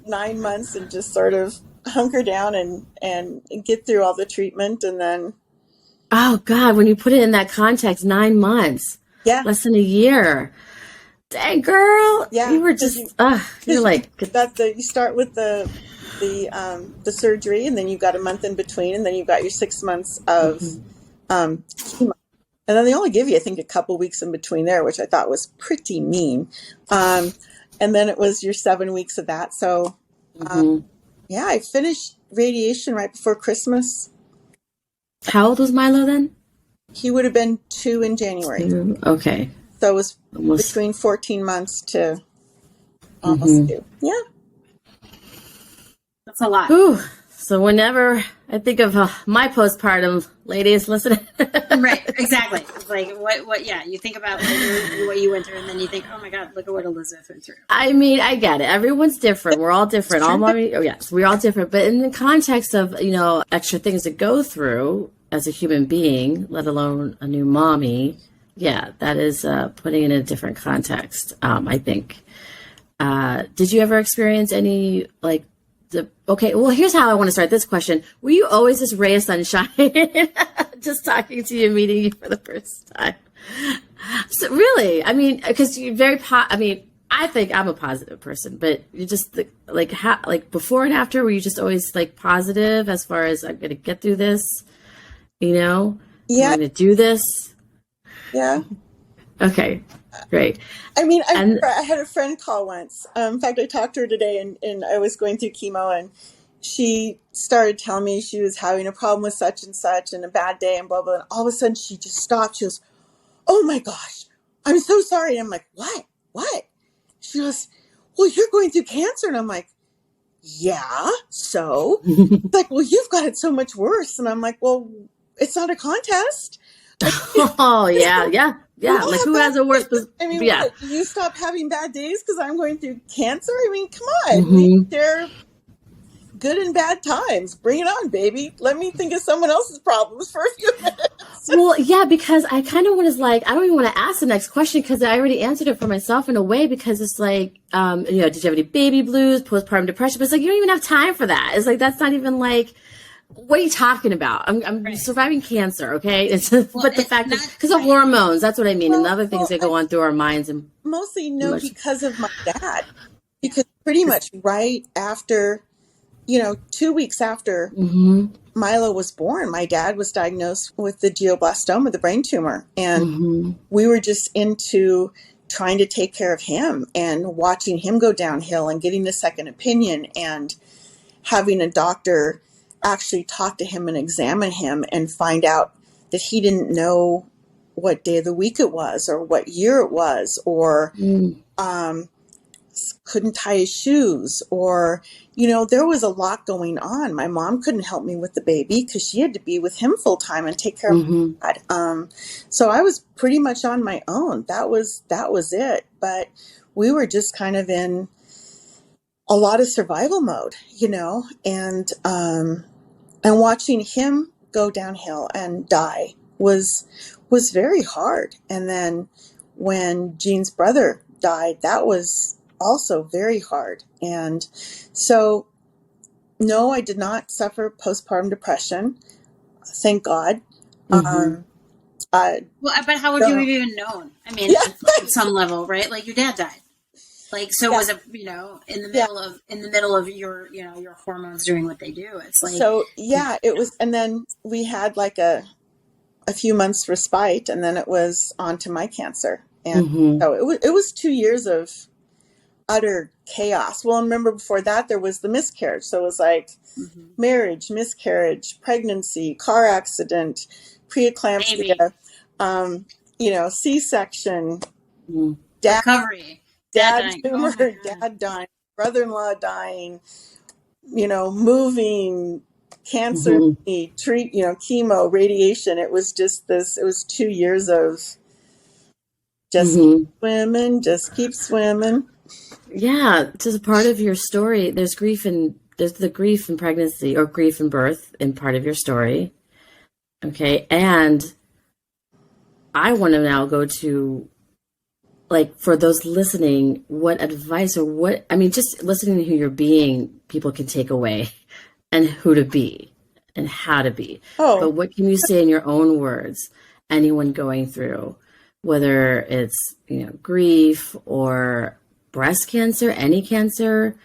9 months and just sort of hunker down and get through all the treatment, and then. Oh God, when you put it in that context, 9 months. Yeah. Less than a year. Dang, girl. Yeah. You were just, you're like. You start with the surgery, and then you've got a month in between, and then you've got your 6 months of chemo. And then they only give you, I think, a couple weeks in between there, which I thought was pretty mean. And then it was your 7 weeks of that. So, I finished radiation right before Christmas. How old was Milo then? He would have been 2 in January. Okay. So it was between 14 months to almost 2. Yeah. That's a lot. Ooh. So whenever I think of my postpartum, ladies, listen. Right, exactly. It's like you think about what you went through, and then you think, oh my God, look at what Elizabeth went through. I mean, I get it. Everyone's different. We're all different. We're all different. But in the context of, you know, extra things to go through as a human being, let alone a new mommy, that is putting it in a different context, I think. Did you ever experience any, like, here's how I want to start this question. Were you always this ray of sunshine? Just talking to you, meeting you for the first time. So really, I mean, because you're very, I think I'm a positive person, but you just like before and after, were you just always like positive as far as I'm going to get through this, you know? Yeah. I'm going to do this. Yeah. Okay, great. I mean, And I had a friend call once. In fact, I talked to her today, and I was going through chemo, and she started telling me she was having a problem with such and a bad day and blah, blah. And all of a sudden she just stopped. She goes, "Oh my gosh, I'm so sorry." And I'm like, "What? What?" She goes, "Well, you're going through cancer." And I'm like, "Yeah, so?" It's like, "Well, you've got it so much worse." And I'm like, "Well, it's not a contest." oh yeah, yeah, We yeah. all Like have who bad has a worse? days. I mean, Yeah. what? You stop having bad days because I'm going through cancer? I mean, come on. We hmm share good and bad times. Bring it on, baby. Let me think of someone else's problems for a few minutes. Well, yeah, because I kind of was like, I don't even want to ask the next question because I already answered it for myself in a way because it's like, did you have any baby blues, postpartum depression? But it's like, you don't even have time for that. It's like, that's not even like, what are you talking about? I'm Right. surviving cancer, okay? But the it's fact is, not because of right. hormones, that's what I mean, and Well, other things that go on through our minds and mostly no, emotions. because of my dad. Because pretty much right after, 2 weeks after hmm Milo was born, my dad was diagnosed with the glioblastoma, the brain tumor. And hmm we were just into trying to take care of him and watching him go downhill and getting a second opinion and having a doctor actually talk to him and examine him and find out that he didn't know what day of the week it was or what year it was or um, couldn't tie his shoes or, there was a lot going on. My mom couldn't help me with the baby because she had to be with him full time and take care of hmm my dad. So I was pretty much on my own. That was it. But we were just kind of in a lot of survival mode, and watching him go downhill and die was very hard. And then when Jean's brother died, that was also very hard. And so, no, I did not suffer postpartum depression. Thank God. hmm I Well, but how would you don't have know. even known? I mean, Yeah, at some level, right? Like your dad died. Like, so yeah, was it, in yeah. the middle of your, your hormones doing what they do. It's like, So yeah, it was, and then we had like a few months respite, and then it was on to my cancer. And hmm so it was 2 years of utter chaos. Well, and remember before that there was the miscarriage. So it was like mhm. marriage, miscarriage, pregnancy, car accident, Baby preeclampsia, C-section, dad, recovery, dad dad dying. Oh tumor, my God. dad dying, brother-in-law dying, moving, cancer, hmm chemo, radiation. It was just this, it was 2 years of just keep hmm swimming, just keep swimming. Yeah, just part of your story. There's the grief in pregnancy or grief in birth in part of your story. Okay. And I want to now go to, like, for those listening, what advice or what, I mean, just listening to who you're being, people can take away and who to be and how to be. But Oh, what can you say in your own words, anyone going through, whether it's, grief or breast cancer, any cancer,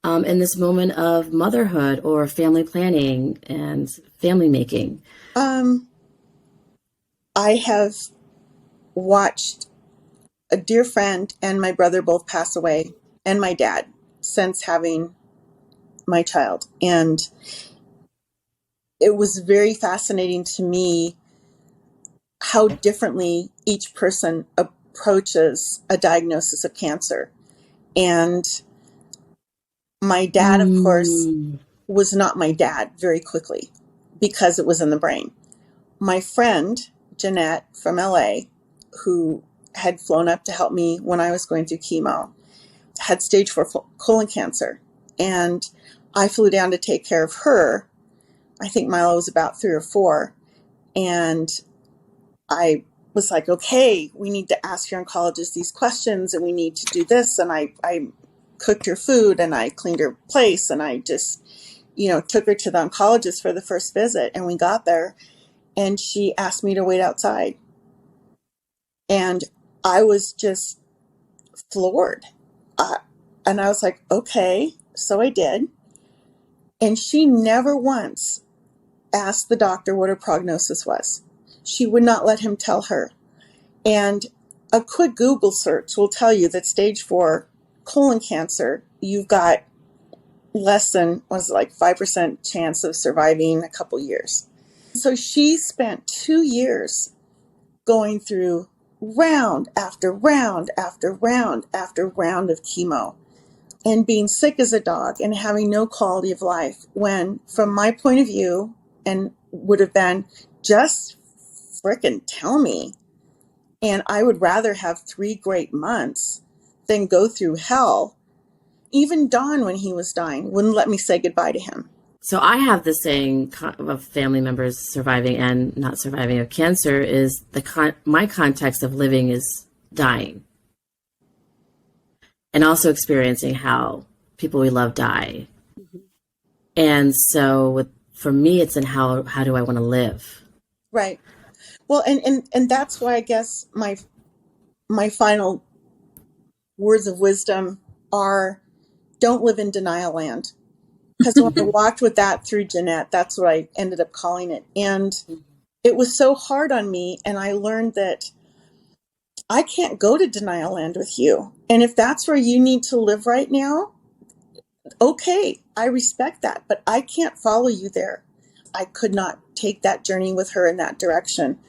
in this moment of motherhood or family planning and family making? um, I have watched a dear friend and my brother both pass away, and my dad, since having my child. And it was very fascinating to me how differently each person approaches a diagnosis of cancer. And my dad, of course, Mm, was not my dad very quickly because it was in the brain. My friend, Jeanette from LA, who had flown up to help me when I was going through chemo, had stage 4 colon cancer. And I flew down to take care of her. I think Milo was about 3 or 4. And I was like, okay, we need to ask your oncologist these questions and we need to do this. And I cooked her food and I cleaned her place and I just, took her to the oncologist for the first visit. And we got there and she asked me to wait outside. And I was just floored. And I was like, okay, so I did. And she never once asked the doctor what her prognosis was. She would not let him tell her. And a quick Google search will tell you that stage 4 colon cancer, you've got less than, was it like 5% chance of surviving a couple years. So she spent 2 years going through round after round after round after round of chemo and being sick as a dog and having no quality of life, when from my point of view, and would have been, just frickin' tell me. And I would rather have 3 great months than go through hell. Even Don, when he was dying, wouldn't let me say goodbye to him. So I have the saying of family members surviving and not surviving of cancer is my context of living is dying. And also experiencing how people we love die. Mm-hmm. And so for me, it's in how do I want to live? Right. Well, and that's why I guess my final words of wisdom are, don't live in denial land. Because when I walked with that through Jeanette, that's what I ended up calling it. And it was so hard on me. And I learned that I can't go to denial land with you. And if that's where you need to live right now, okay, I respect that. But I can't follow you there. I could not take that journey with her in that direction.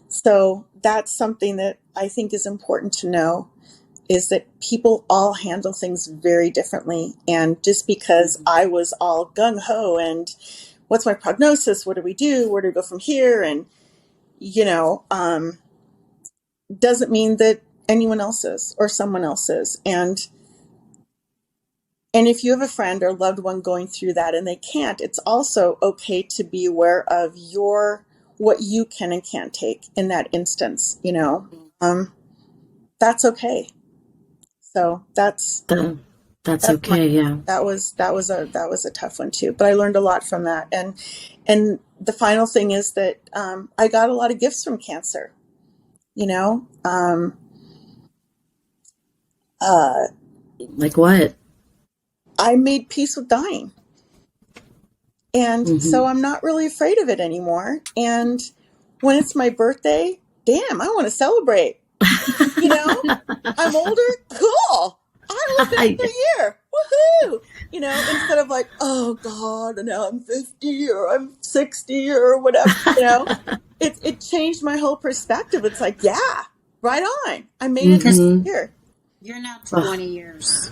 So that's something that I think is important to know, is that people all handle things very differently. And just because I was all gung-ho and what's my prognosis? What do we do? Where do we go from here? And, doesn't mean that anyone else is or someone else is. And if you have a friend or loved one going through that and they can't, it's also okay to be aware of what you can and can't take in that instance, that's okay. So that's okay. Yeah. That was a tough one too, but I learned a lot from that. And the final thing is that, I got a lot of gifts from cancer, like what? I made peace with dying. And so I'm not really afraid of it anymore. And when it's my birthday, damn, I want to celebrate. I'm older. Cool. I lived another year. Woohoo. Instead of like, oh God, and now I'm 50 or I'm 60 or whatever, it changed my whole perspective. It's like, yeah, right on. I made it this year. You're now 20 years.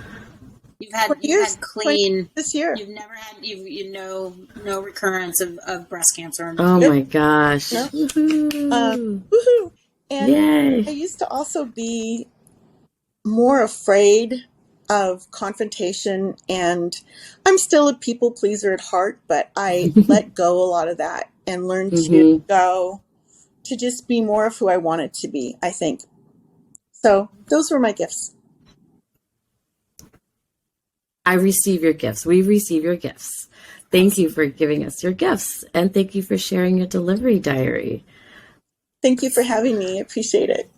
You've had clean this year. You've never had no recurrence of breast cancer. Oh my gosh! No. Woohoo! And yay. I used to also be more afraid of confrontation, and I'm still a people pleaser at heart, but I let go a lot of that and learned to just be more of who I wanted to be, I think. So those were my gifts. I receive your gifts. We receive your gifts. Thank you for giving us your gifts. And thank you for sharing your delivery diary. Thank you for having me. I appreciate it.